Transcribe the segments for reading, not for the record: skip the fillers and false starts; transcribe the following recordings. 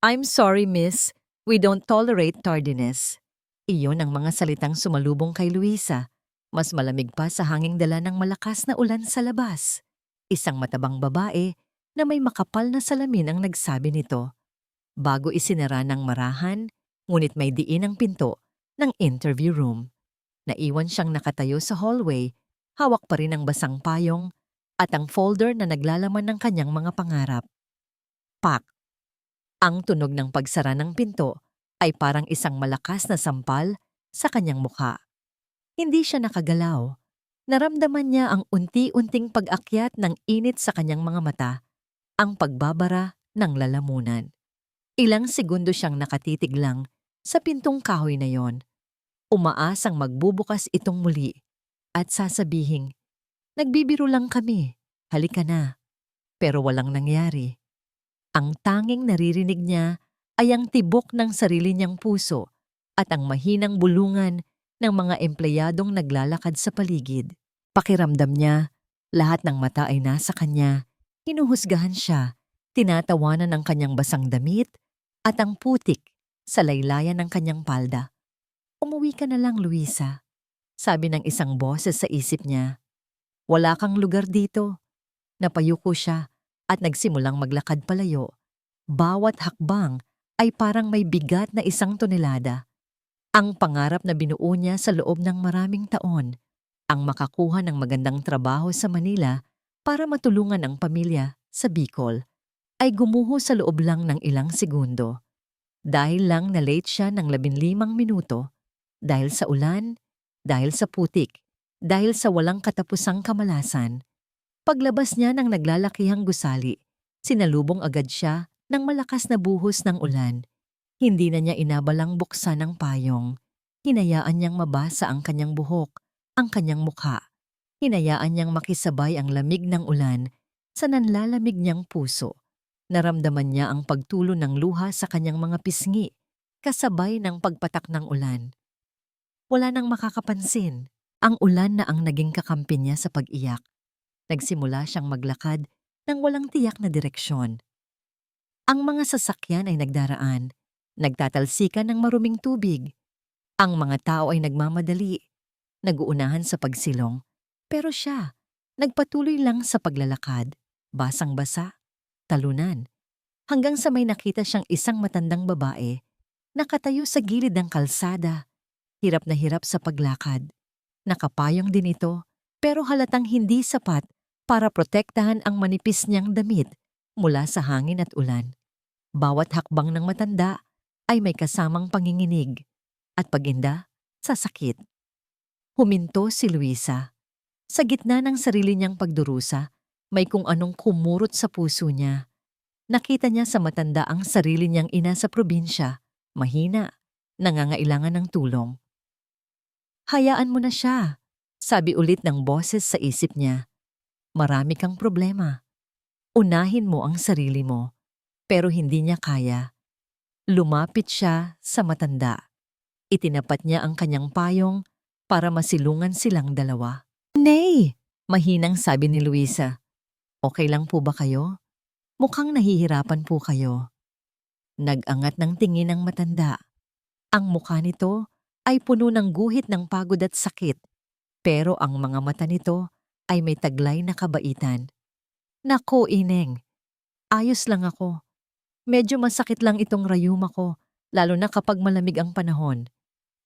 I'm sorry, miss. We don't tolerate tardiness. Iyon ang mga salitang sumalubong kay Luisa. Mas malamig pa sa hanging dala ng malakas na ulan sa labas. Isang matabang babae na may makapal na salamin ang nagsabi nito. Bago isinara ng marahan, ngunit may diin ang pinto ng interview room. Naiwan siyang nakatayo sa hallway, hawak pa rin ang basang payong at ang folder na naglalaman ng kanyang mga pangarap. Pak! Ang tunog ng pagsara ng pinto ay parang isang malakas na sampal sa kanyang mukha. Hindi siya nakagalaw. Naramdaman niya ang unti-unting pag-akyat ng init sa kanyang mga mata, ang pagbabara ng lalamunan. Ilang segundo siyang nakatitig lang sa pintong kahoy na yon. Umaasang magbubukas itong muli at sasabihing, "Nagbibiro lang kami, halika na." Pero walang nangyari. Ang tanging naririnig niya ay ang tibok ng sarili niyang puso at ang mahinang bulungan ng mga empleyadong naglalakad sa paligid. Pakiramdam niya, lahat ng mata ay nasa kanya, hinuhusgahan siya, tinatawanan ng kanyang basang damit at ang putik sa laylayan ng kanyang palda. "Umuwi ka na lang, Luisa," sabi ng isang boses sa isip niya. "Wala kang lugar dito." Napayuko siya at nagsimulang maglakad palayo. Bawat hakbang ay parang may bigat na 1 tonelada. Ang pangarap na binuo niya sa loob ng maraming taon, ang makakuha ng magandang trabaho sa Manila para matulungan ang pamilya sa Bicol, ay gumuho sa loob lang ng ilang segundo. Dahil lang na late siya ng 15 minuto, dahil sa ulan, dahil sa putik, dahil sa walang katapusang kamalasan. Paglabas niya ng naglalakihang gusali, sinalubong agad siya ng malakas na buhos ng ulan. Hindi na niya inabalang buksan ang payong. Hinayaan niyang mabasa ang kanyang buhok, ang kanyang mukha. Hinayaan niyang makisabay ang lamig ng ulan sa nanlalamig niyang puso. Naramdaman niya ang pagtulo ng luha sa kanyang mga pisngi, kasabay ng pagpatak ng ulan. Wala nang makakapansin. Ang ulan na ang naging kakampi niya sa pag-iyak. Nagsimula siyang maglakad ng walang tiyak na direksyon. Ang mga sasakyan ay nagdaraan, nagtatalsikan ng maruming tubig. Ang mga tao ay nagmamadali, naguunahan sa pagsilong. Pero siya, nagpatuloy lang sa paglalakad, basang-basa, talunan, hanggang sa may nakita siyang isang matandang babae, nakatayo sa gilid ng kalsada, hirap na hirap sa paglakad. Nakapayong din ito, pero halatang hindi sapat para protektahan ang manipis niyang damit mula sa hangin at ulan. Bawat hakbang ng matanda ay may kasamang panginginig at paginda sa sakit. Huminto si Luisa. Sa gitna ng sarili niyang pagdurusa, may kung anong kumurot sa puso niya. Nakita niya sa matanda ang sarili niyang ina sa probinsya, mahina, nangangailangan ng tulong. "Hayaan mo na siya," sabi ulit ng boses sa isip niya. "Marami kang problema. Unahin mo ang sarili mo." Pero hindi niya kaya. Lumapit siya sa matanda. Itinapat niya ang kanyang payong para masilungan silang dalawa. "Nay!" mahinang sabi ni Luisa. "Okay lang po ba kayo? Mukhang nahihirapan po kayo." Nag-angat ng tingin ang matanda. Ang mukha nito ay puno ng guhit ng pagod at sakit, pero ang mga mata nito ay may taglay na kabaitan. "Naku, Ineng, ayos lang ako. Medyo masakit lang itong rayuma ko, lalo na kapag malamig ang panahon.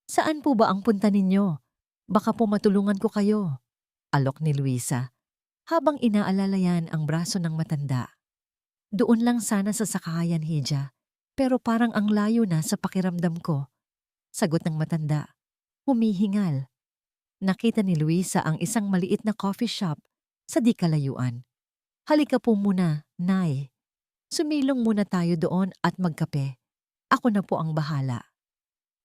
Saan po ba ang punta ninyo? Baka po matulungan ko kayo." Alok ni Luisa, habang inaalalayan ang braso ng matanda. "Doon lang sana sa sakayan, Hija, pero parang ang layo na sa pakiramdam ko." Sagot ng matanda, humihingal. Nakita ni Luisa ang isang maliit na coffee shop sa di kalayuan. "Halika po muna, Nay. Sumilong muna tayo doon at magkape. Ako na po ang bahala."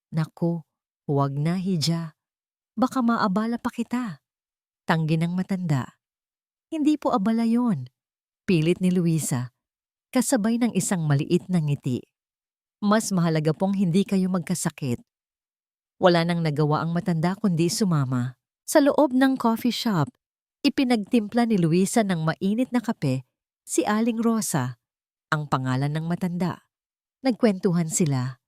"Naku, huwag na, Hija. Baka maabala pa kita." Tanggi ng matanda. "Hindi po abala yon," pilit ni Luisa, kasabay ng isang maliit na ngiti. "Mas mahalaga pong hindi kayo magkasakit." Wala nang nagawa ang matanda kundi sumama. Sa loob ng coffee shop, ipinagtimpla ni Luisa ng mainit na kape si Aling Rosa, ang pangalan ng matanda. Nagkwentuhan sila.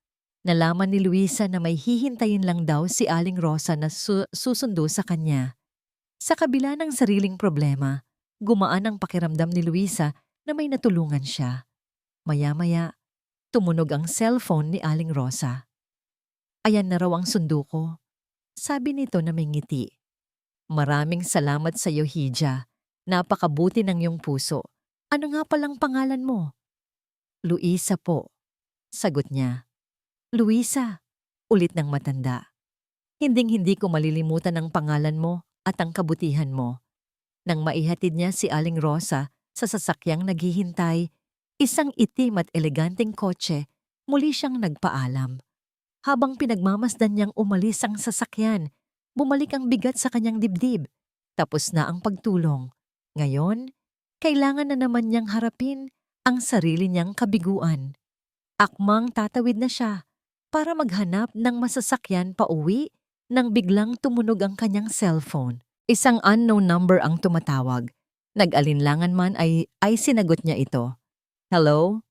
Nalaman ni Luisa na may hihintayin lang daw si Aling Rosa na susundo sa kanya. Sa kabila ng sariling problema, gumaan ang pakiramdam ni Luisa na may natulungan siya. Maya-maya, tumunog ang cellphone ni Aling Rosa. Ayan na raw ang sundo ko. Sabi nito na may ngiti. Maraming salamat sa iyo, Hija. Napakabuti ng iyong puso. Ano nga palang pangalan mo? Luisa po. Sagot niya. Luisa, ulit ng matanda. Hinding-hindi ko malilimutan ang pangalan mo at ang kabutihan mo. Nang maihatid niya si Aling Rosa sa sasakyang naghihintay, isang itim at eleganteng kotse, muli siyang nagpaalam. Habang pinagmamasdan niyang umalis ang sasakyan, bumalik ang bigat sa kanyang dibdib. Tapos na ang pagtulong. Ngayon, kailangan na naman niyang harapin ang sarili niyang kabiguan. Akmang tatawid na siya para maghanap ng masasakyan pauwi nang biglang tumunog ang kanyang cellphone. Isang unknown number ang tumatawag. Nag-alinlangan man ay sinagot niya ito. Hello?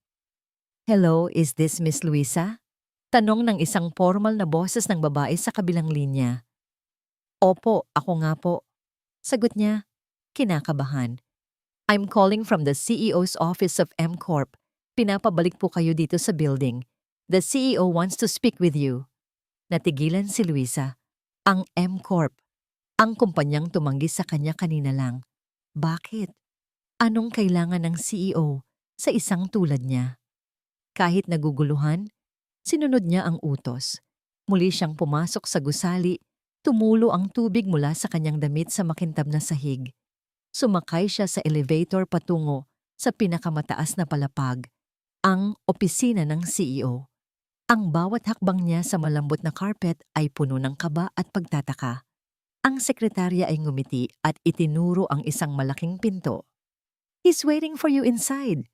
Hello, is this Miss Luisa? Tanong ng isang formal na boses ng babae sa kabilang linya. Opo, ako nga po. Sagot niya, kinakabahan. I'm calling from the CEO's office of M-Corp. Pinapabalik po kayo dito sa building. The CEO wants to speak with you. Natigilan si Luisa. Ang M-Corp. Ang kumpanyang tumanggi sa kanya kanina lang. Bakit? Anong kailangan ng CEO sa isang tulad niya? Kahit naguguluhan, sinunod niya ang utos. Muli siyang pumasok sa gusali, tumulo ang tubig mula sa kanyang damit sa makintab na sahig. Sumakay siya sa elevator patungo sa pinakamataas na palapag, ang opisina ng CEO. Ang bawat hakbang niya sa malambot na carpet ay puno ng kaba at pagtataka. Ang sekretarya ay ngumiti at itinuro ang isang malaking pinto. He's waiting for you inside.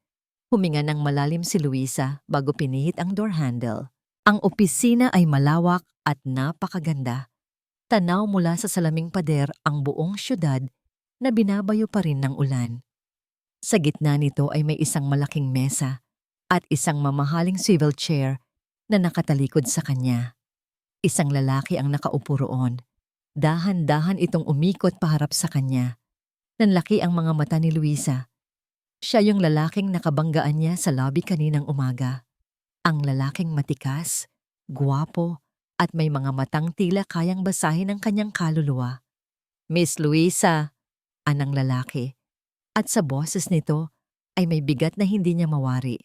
Huminga ng malalim si Luisa bago pinihit ang door handle. Ang opisina ay malawak at napakaganda. Tanaw mula sa salaming pader ang buong syudad na binabayo pa rin ng ulan. Sa gitna nito ay may isang malaking mesa at isang mamahaling swivel chair na nakatalikod sa kanya. Isang lalaki ang nakaupo roon. Dahan-dahan itong umikot paharap sa kanya. Nanlaki ang mga mata ni Luisa. Siya yung lalaking nakabanggaan niya sa lobby kaninang umaga. Ang lalaking matikas, guwapo, at may mga matang tila kayang basahin ang kanyang kaluluwa. Miss Luisa, anang lalaki. At sa boses nito ay may bigat na hindi niya mawari.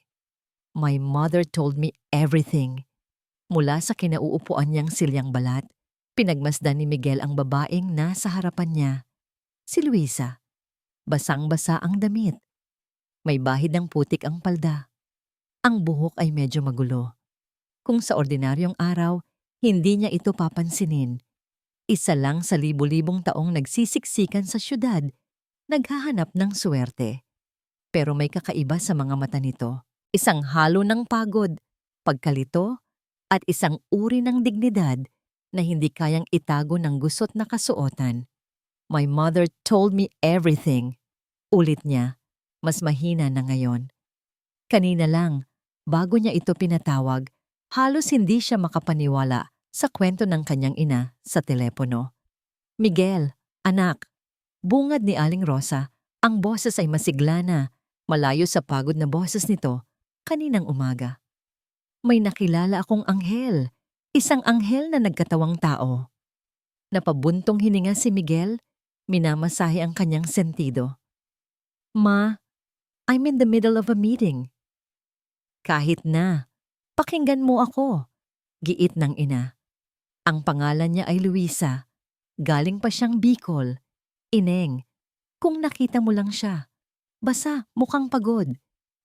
My mother told me everything. Mula sa kinauupuan niyang silyang balat, pinagmasdan ni Miguel ang babaeng nasa harapan niya. Si Luisa. Basang-basa ang damit. May bahid ng putik ang palda. Ang buhok ay medyo magulo. Kung sa ordinaryong araw, hindi niya ito papansinin. Isa lang sa libu-libong taong nagsisiksikan sa syudad, naghahanap ng swerte. Pero may kakaiba sa mga mata nito. Isang halo ng pagod, pagkalito, at isang uri ng dignidad na hindi kayang itago ng gusot na kasuotan. My mother told me everything. Ulit niya, mas mahina na ngayon. Kanina lang, bago niya ito pinatawag, halos hindi siya makapaniwala sa kwento ng kanyang ina sa telepono. Miguel, anak, bungad ni Aling Rosa, ang boses ay masigla na, malayo sa pagod na boses nito, kaninang umaga. May nakilala akong anghel. Isang anghel na nagkatawang tao. Napabuntong hininga si Miguel, minamasahe ang kanyang sentido. Ma, I'm in the middle of a meeting. Kahit na, pakinggan mo ako, giit ng ina. Ang pangalan niya ay Luisa. Galing pa siyang Bicol. Ineng, kung nakita mo lang siya, basa mukhang pagod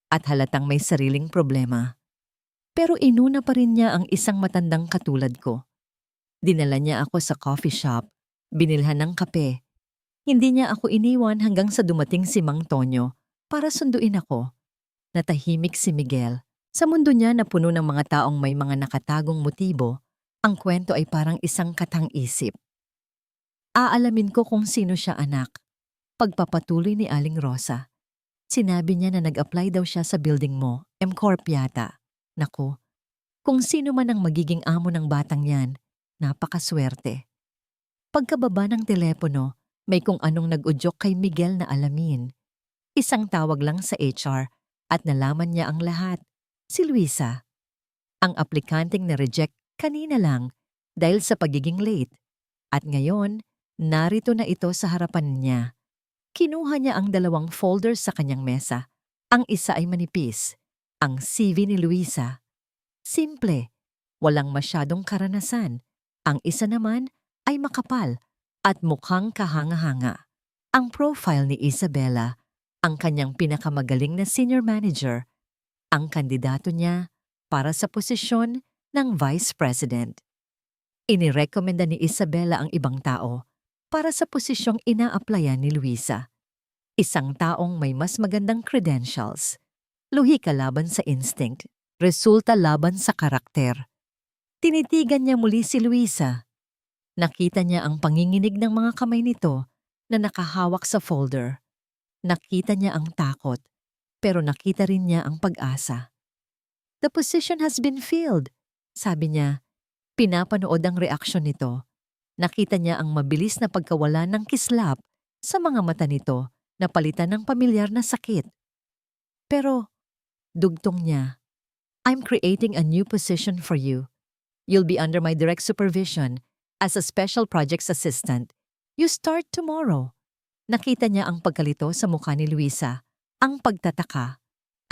at halatang may sariling problema. Pero inuna pa rin niya ang isang matandang katulad ko. Dinala niya ako sa coffee shop, binilhan ng kape. Hindi niya ako iniwan hanggang sa dumating si Mang Tonyo para sunduin ako. Natahimik si Miguel. Sa mundo niya na puno ng mga taong may mga nakatagong motibo, ang kwento ay parang isang katang-isip. Aalamin ko kung sino siya, anak. Pagpapatuloy ni Aling Rosa. Sinabi niya na nag-apply daw siya sa building mo, M-Corp yata. Naku, kung sino man ang magiging amo ng batang yan, napakaswerte. Pagkababa ng telepono, may kung anong nag-udyok kay Miguel na alamin. Isang tawag lang sa HR at nalaman niya ang lahat. Si Luisa. Ang aplikanteng na-reject kanina lang dahil sa pagiging late. At ngayon, narito na ito sa harapan niya. Kinuha niya ang 2 folders sa kanyang mesa. Ang isa ay manipis. Ang CV ni Luisa. Simple. Walang masyadong karanasan. Ang isa naman ay makapal at mukhang kahanga-hanga. Ang profile ni Isabela, ang kanyang pinakamagaling na senior manager, ang kandidato niya para sa posisyon ng Vice President. Inirekomenda ni Isabela ang ibang tao para sa posisyong ina-applyan ni Luisa. Isang taong may mas magandang credentials. Lohika laban sa instinct, resulta laban sa karakter. Tinitigan niya muli si Luisa. Nakita niya ang panginginig ng mga kamay nito na nakahawak sa folder. Nakita niya ang takot, pero nakita rin niya ang pag-asa. "The position has been filled," sabi niya. Pinapanood ang reaksyon nito. Nakita niya ang mabilis na pagkawala ng kislap sa mga mata nito na palitan ng pamilyar na sakit. Pero, dugtong niya, "I'm creating a new position for you. You'll be under my direct supervision as a special projects assistant. You start tomorrow." Nakita niya ang pagkalito sa mukha ni Luisa, ang pagtataka,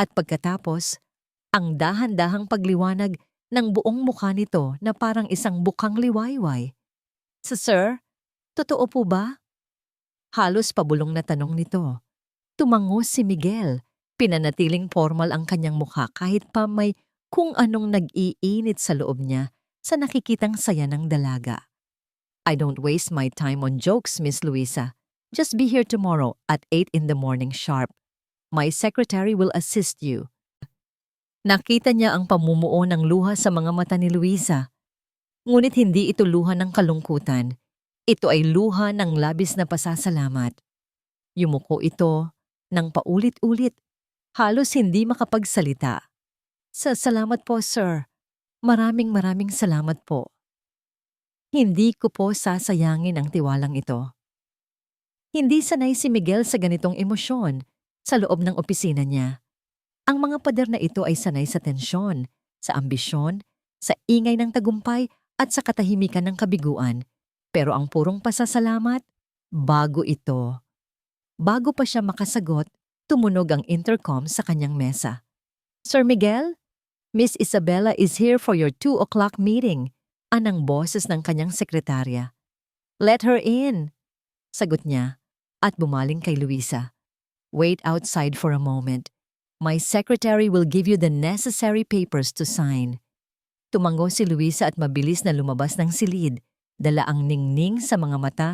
at pagkatapos, ang dahan-dahang pagliwanag ng buong mukha nito na parang isang bukang liwayway. Sir, totoo po ba?" Halos pabulong na tanong nito. Tumango si Miguel. Pinanatiling formal ang kanyang mukha kahit pa may kung anong nag-iinit sa loob niya sa nakikitang saya ng dalaga. "I don't waste my time on jokes, Miss Luisa. Just be here tomorrow at 8 in the morning sharp. My secretary will assist you." Nakita niya ang pamumuo ng luha sa mga mata ni Luisa. Ngunit hindi ito luha ng kalungkutan. Ito ay luha ng labis na pasasalamat. Yumuko ito ng paulit-ulit, halos hindi makapagsalita. Salamat po, sir. Maraming salamat po. Hindi ko po sasayangin ang tiwalang ito." Hindi sanay si Miguel sa ganitong emosyon sa loob ng opisina niya. Ang mga pader na ito ay sanay sa tensyon, sa ambisyon, sa ingay ng tagumpay at sa katahimikan ng kabiguan. Pero ang purong pasasalamat, bago ito. Bago pa siya makasagot, tumunog ang intercom sa kanyang mesa. "Sir Miguel, Miss Isabela is here for your 2 o'clock meeting," anang boses ng kanyang sekretarya. "Let her in," sagot niya at bumaling kay Luisa. "Wait outside for a moment. My secretary will give you the necessary papers to sign." Tumango si Luisa at mabilis na lumabas ng silid, dala ang ningning sa mga mata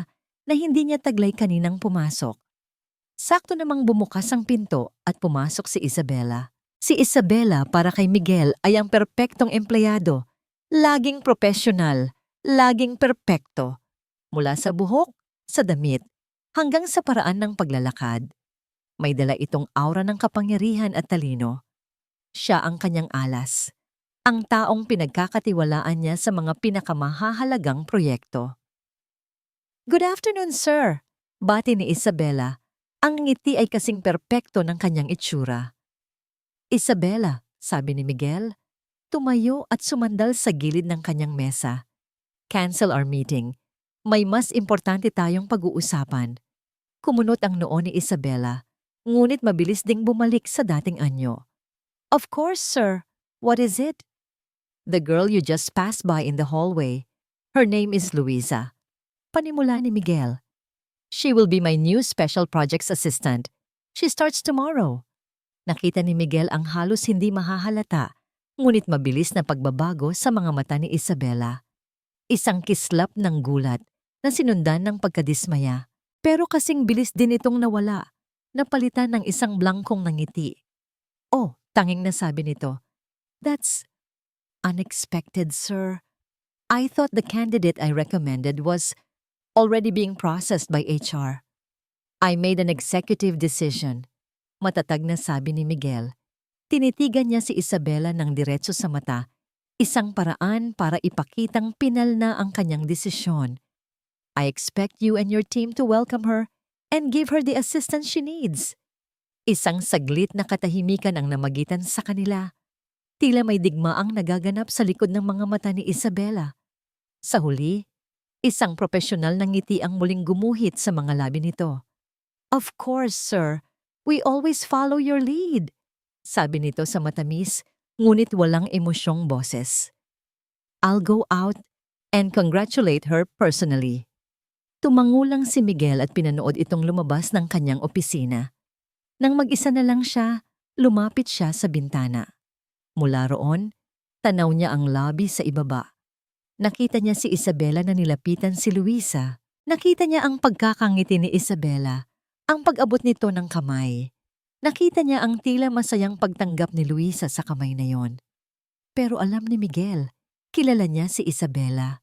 na hindi niya taglay kaninang pumasok. Sakto namang bumukas ang pinto at pumasok si Isabela. Si Isabela para kay Miguel ay ang perpektong empleyado. Laging profesional, laging perpekto. Mula sa buhok, sa damit, hanggang sa paraan ng paglalakad. May dala itong aura ng kapangyarihan at talino. Siya ang kanyang alas. Ang taong pinagkakatiwalaan niya sa mga pinakamahahalagang proyekto. "Good afternoon, sir," bati ni Isabela. Ang ngiti ay kasing perpekto ng kanyang itsura. "Isabela," sabi ni Miguel. Tumayo at sumandal sa gilid ng kanyang mesa. "Cancel our meeting. May mas importante tayong pag-uusapan." Kumunot ang noo ni Isabela, ngunit mabilis ding bumalik sa dating anyo. "Of course, sir. What is it?" "The girl you just passed by in the hallway. Her name is Luisa." Panimula ni Miguel. "She will be my new special projects assistant. She starts tomorrow." Nakita ni Miguel ang halos hindi mahahalata, ngunit mabilis na pagbabago sa mga mata ni Isabela. Isang kislap ng gulat na sinundan ng pagkadismaya. Pero kasing bilis din itong nawala, napalitan ng isang blangkong ngiti. "Oh," tanging nasabi nito. "That's unexpected, sir. I thought the candidate I recommended was already being processed by HR. I made an executive decision." Matatag na sabi ni Miguel. Tinitigan niya si Isabela ng diretso sa mata, isang paraan para ipakitang pinal na ang kanyang desisyon. I expect you and your team to welcome her and give her the assistance she needs. Isang saglit na katahimikan ang namagitan sa kanila. Tila may digmaang nagaganap sa likod ng mga mata ni Isabela. Sa huli, isang profesional na ngiti ang muling gumuhit sa mga labi nito. Of course, sir. We always follow your lead. Sabi nito sa matamis, ngunit walang emosyong boses. I'll go out and congratulate her personally. Tumangulang si Miguel at pinanood itong lumabas ng kanyang opisina. Nang mag-isa na lang siya, lumapit siya sa bintana. Mula roon, tanaw niya ang lobby sa ibaba. Nakita niya si Isabela na nilapitan si Luisa. Nakita niya ang pagkakangiti ni Isabela, ang pag-abot nito ng kamay. Nakita niya ang tila masayang pagtanggap ni Luisa sa kamay na yon. Pero alam ni Miguel, kilala niya si Isabela.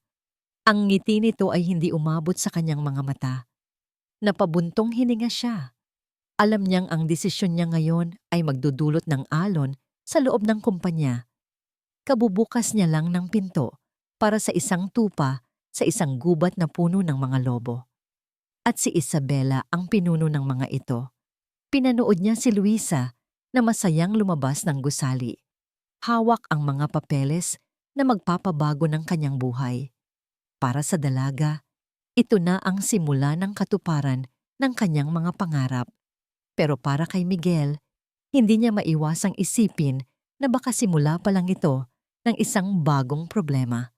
Ang ngiti nito ay hindi umabot sa kanyang mga mata. Napabuntong hininga siya. Alam niyang ang desisyon niya ngayon ay magdudulot ng alon sa loob ng kumpanya. Kabubukas niya lang ng pinto para sa isang tupa sa isang gubat na puno ng mga lobo. At si Isabela ang pinuno ng mga ito. Pinanood niya si Luisa na masayang lumabas ng gusali. Hawak ang mga papeles na magpapabago ng kanyang buhay. Para sa dalaga, ito na ang simula ng katuparan ng kanyang mga pangarap. Pero para kay Miguel, hindi niya maiwasang isipin na baka simula pa lang ito ng isang bagong problema.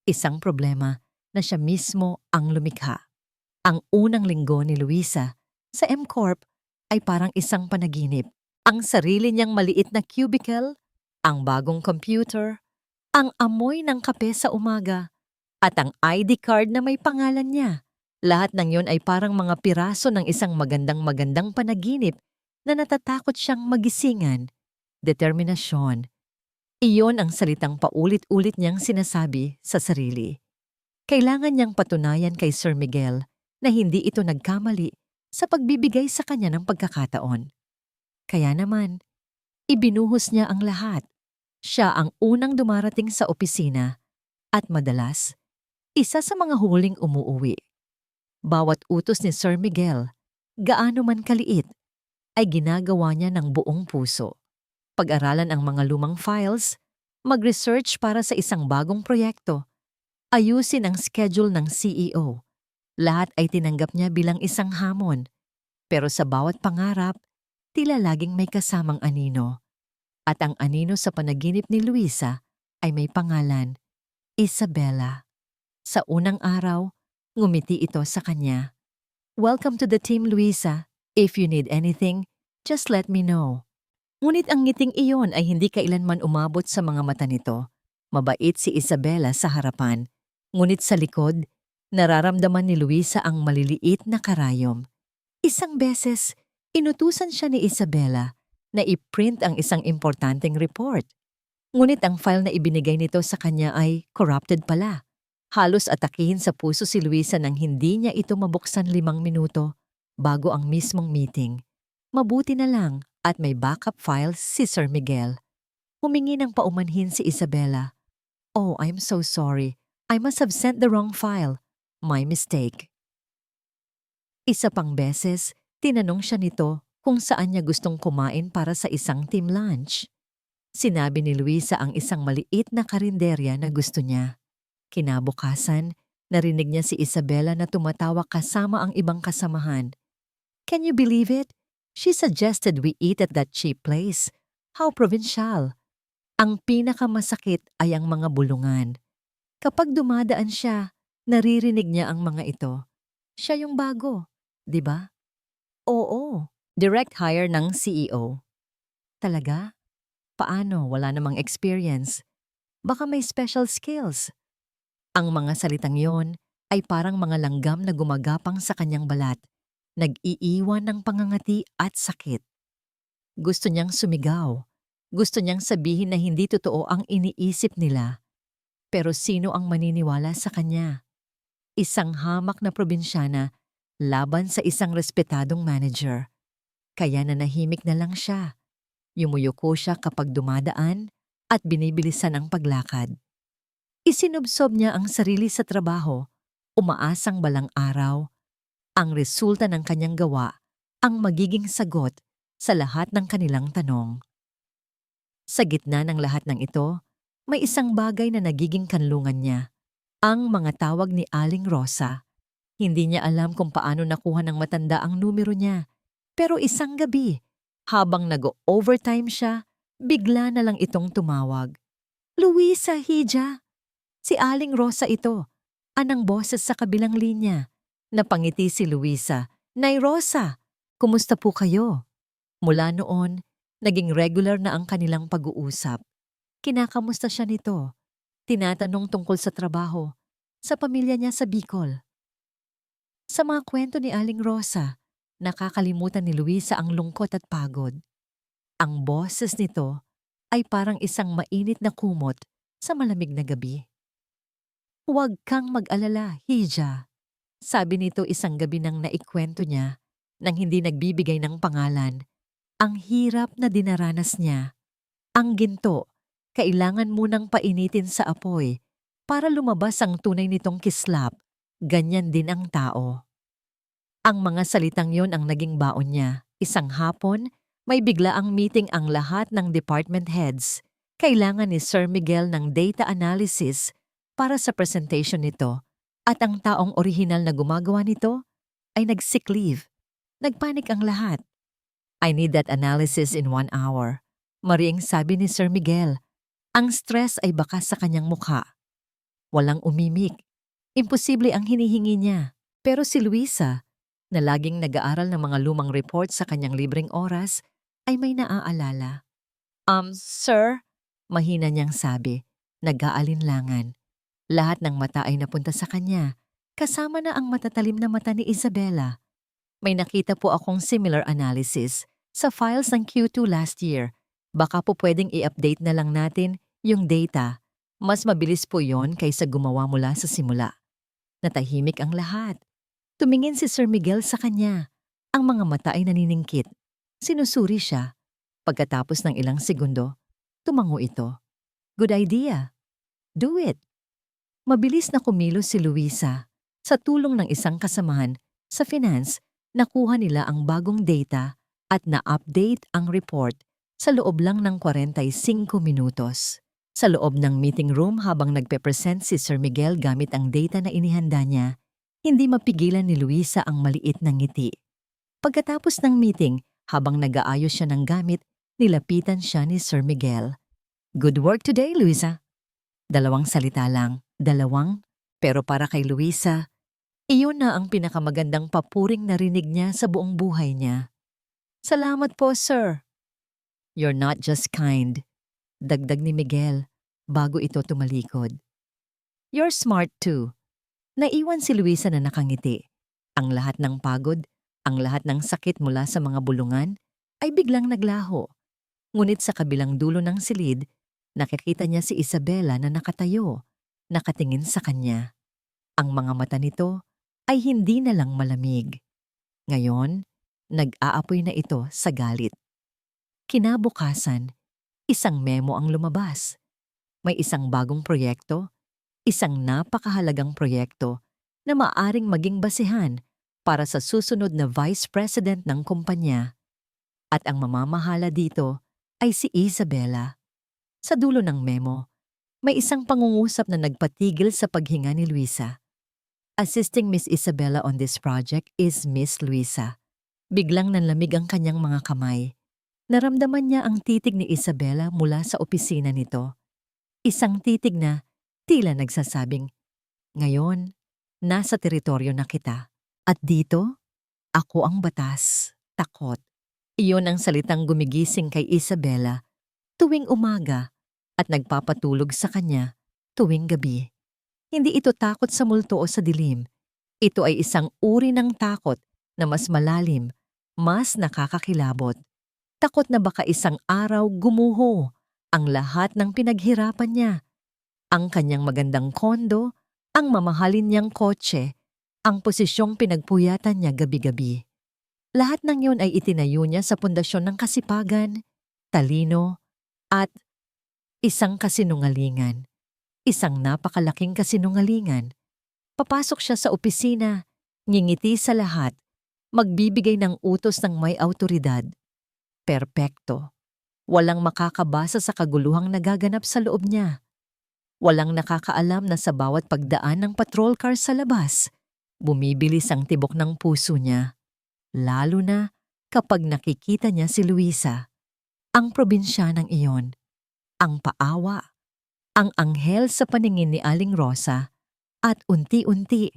Isang problema na siya mismo ang lumikha. Ang unang linggo ni Luisa sa M-Corp ay parang isang panaginip. Ang sarili niyang maliit na cubicle, ang bagong computer, ang amoy ng kape sa umaga, at ang ID card na may pangalan niya. Lahat ng yon ay parang mga piraso ng isang magandang panaginip na natatakot siyang magisingan. Determinasyon. Iyon ang salitang paulit-ulit niyang sinasabi sa sarili. Kailangan niyang patunayan kay Sir Miguel na hindi ito nagkamali sa pagbibigay sa kanya ng pagkakataon. Kaya naman, ibinuhos niya ang lahat. Siya ang unang dumarating sa opisina at madalas, isa sa mga huling umuuwi. Bawat utos ni Sir Miguel, gaano man kaliit, ay ginagawa niya ng buong puso. Pag-aralan ang mga lumang files, mag-research para sa isang bagong proyekto, ayusin ang schedule ng CEO. Lahat ay tinanggap niya bilang isang hamon. Pero sa bawat pangarap, tila laging may kasamang anino. At ang anino sa panaginip ni Luisa ay may pangalan, Isabela. Sa unang araw, ngumiti ito sa kanya. Welcome to the team, Luisa. If you need anything, just let me know. Ngunit ang ngiting iyon ay hindi kailanman umabot sa mga mata nito. Mabait si Isabela sa harapan. Ngunit sa likod, nararamdaman ni Luisa ang maliliit na karayom. Isang beses, inutusan siya ni Isabela na i-print ang isang importanteng report. Ngunit ang file na ibinigay nito sa kanya ay corrupted pala. Halos atakihin sa puso si Luisa nang hindi niya ito mabuksan 5 minuto bago ang mismong meeting. Mabuti na lang at may backup file si Sir Miguel. Humingi ng paumanhin si Isabela. Oh, I'm so sorry. I must have sent the wrong file. My mistake. Isa pang beses, tinanong siya nito kung saan niya gustong kumain para sa isang team lunch. Sinabi ni Luisa ang isang maliit na karinderya na gusto niya. Kinabukasan, narinig niya si Isabela na tumatawa kasama ang ibang kasamahan. Can you believe it? She suggested we eat at that cheap place. How provincial. Ang pinakamasakit ay ang mga bulungan. Kapag dumadaan siya, naririnig niya ang mga ito. Siya yung bago, di ba? Oo, direct hire ng CEO. Talaga? Paano? Wala namang experience. Baka may special skills. Ang mga salitang yon ay parang mga langgam na gumagapang sa kanyang balat, nag-iiwan ng pangangati at sakit. Gusto niyang sumigaw. Gusto niyang sabihin na hindi totoo ang iniisip nila. Pero sino ang maniniwala sa kanya? Isang hamak na probinsyana laban sa isang respetadong manager. Kaya nanahimik na lang siya. Yumuyuko siya kapag dumadaan at binibilisan ang paglakad. Isinubsob niya ang sarili sa trabaho, umaasang balang araw. Ang resulta ng kanyang gawa ang magiging sagot sa lahat ng kanilang tanong. Sa gitna ng lahat ng ito, may isang bagay na nagiging kanlungan niya. Ang mga tawag ni Aling Rosa. Hindi niya alam kung paano nakuha ng matanda ang numero niya. Pero isang gabi, habang nag-overtime siya, bigla na lang itong tumawag. Luisa, Hija! Si Aling Rosa ito. Anang boses sa kabilang linya. Napangiti si Luisa. Nay Rosa, kumusta po kayo? Mula noon, naging regular na ang kanilang pag-uusap. Kinakamusta siya nito? Tinatanong tungkol sa trabaho, sa pamilya niya sa Bicol. Sa mga kwento ni Aling Rosa, nakakalimutan ni Luisa ang lungkot at pagod. Ang boses nito ay parang isang mainit na kumot sa malamig na gabi. Huwag kang mag-alala, Hija. Sabi nito isang gabi nang naikwento niya nang hindi nagbibigay ng pangalan. Ang hirap na dinaranas niya. Ang ginto, kailangan munang painitin sa apoy para lumabas ang tunay nitong kislap. Ganyan din ang tao. Ang mga salitang yon ang naging baon niya. Isang hapon, may biglaang meeting ang lahat ng department heads. Kailangan ni Sir Miguel ng data analysis para sa presentation nito. At ang taong orihinal na gumagawa nito ay nag-sick leave. Nagpanik ang lahat. I need that analysis in 1 hour. Mariing sabi ni Sir Miguel. Ang stress ay bakas sa kanyang mukha. Walang umimik. Imposible ang hinihingi niya. Pero si Luisa, na laging nag-aaral ng mga lumang report sa kanyang libreng oras, ay may naaalala. Sir? Mahina niyang sabi. Nag-aalinlangan. Lahat ng mata ay napunta sa kanya, kasama na ang matatalim na mata ni Isabela. May nakita po akong similar analysis sa files ng Q2 last year. Baka po pwedeng i-update na lang natin yung data. Mas mabilis po yon kaysa gumawa mula sa simula. Natahimik ang lahat. Tumingin si Sir Miguel sa kanya. Ang mga mata ay naniningkit. Sinusuri siya. Pagkatapos ng ilang segundo, tumango ito. Good idea. Do it. Mabilis na kumilos si Luisa. Sa tulong ng isang kasamahan sa finance, nakuha nila ang bagong data at na-update ang report sa loob lang ng 45 minutos. Sa loob ng meeting room habang nagpe-present si Sir Miguel gamit ang data na inihanda niya, hindi mapigilan ni Luisa ang maliit na ngiti. Pagkatapos ng meeting, habang nag-aayos siya ng gamit, nilapitan siya ni Sir Miguel. Good work today, Luisa. 2 salita lang, 2, pero para kay Luisa, iyon na ang pinakamagandang papuring narinig niya sa buong buhay niya. Salamat po, sir. You're not just kind. Dagdag ni Miguel bago ito tumalikod. You're smart too. Naiwan si Luisa na nakangiti. Ang lahat ng pagod, ang lahat ng sakit mula sa mga bulungan ay biglang naglaho. Ngunit sa kabilang dulo ng silid, nakikita niya si Isabela na nakatayo, nakatingin sa kanya. Ang mga mata nito ay hindi na lang malamig. Ngayon, nag-aapoy na ito sa galit. Kinabukasan, isang memo ang lumabas. May isang bagong proyekto, isang napakahalagang proyekto na maaring maging basihan para sa susunod na Vice President ng kumpanya. At ang mamamahala dito ay si Isabela. Sa dulo ng memo, may isang pangungusap na nagpatigil sa paghinga ni Luisa. Assisting Miss Isabela on this project is Miss Luisa. Biglang nanlamig ang kanyang mga kamay. Naramdaman niya ang titig ni Isabela mula sa opisina nito. Isang titig na tila nagsasabing, ngayon, nasa teritoryo na kita. At dito, ako ang batas, takot. Iyon ang salitang gumigising kay Isabela tuwing umaga at nagpapatulog sa kanya tuwing gabi. Hindi ito takot sa multo o sa dilim. Ito ay isang uri ng takot na mas malalim, mas nakakakilabot. Takot na baka isang araw gumuho ang lahat ng pinaghirapan niya. Ang kanyang magandang kondo, ang mamahalin niyang kotse, ang posisyong pinagpuyatan niya gabi-gabi. Lahat ng yun ay itinayo niya sa pundasyon ng kasipagan, talino, at isang kasinungalingan. Isang napakalaking kasinungalingan. Papasok siya sa opisina, ngingiti sa lahat, magbibigay ng utos ng may awtoridad. Perpekto. Walang makakabasa sa kaguluhang nagaganap sa loob niya. Walang nakakaalam na sa bawat pagdaan ng patrol car sa labas, bumibilis ang tibok ng puso niya. Lalo na kapag nakikita niya si Luisa, ang probinsyanang iyon, ang paawa, ang anghel sa paningin ni Aling Rosa, at unti-unti,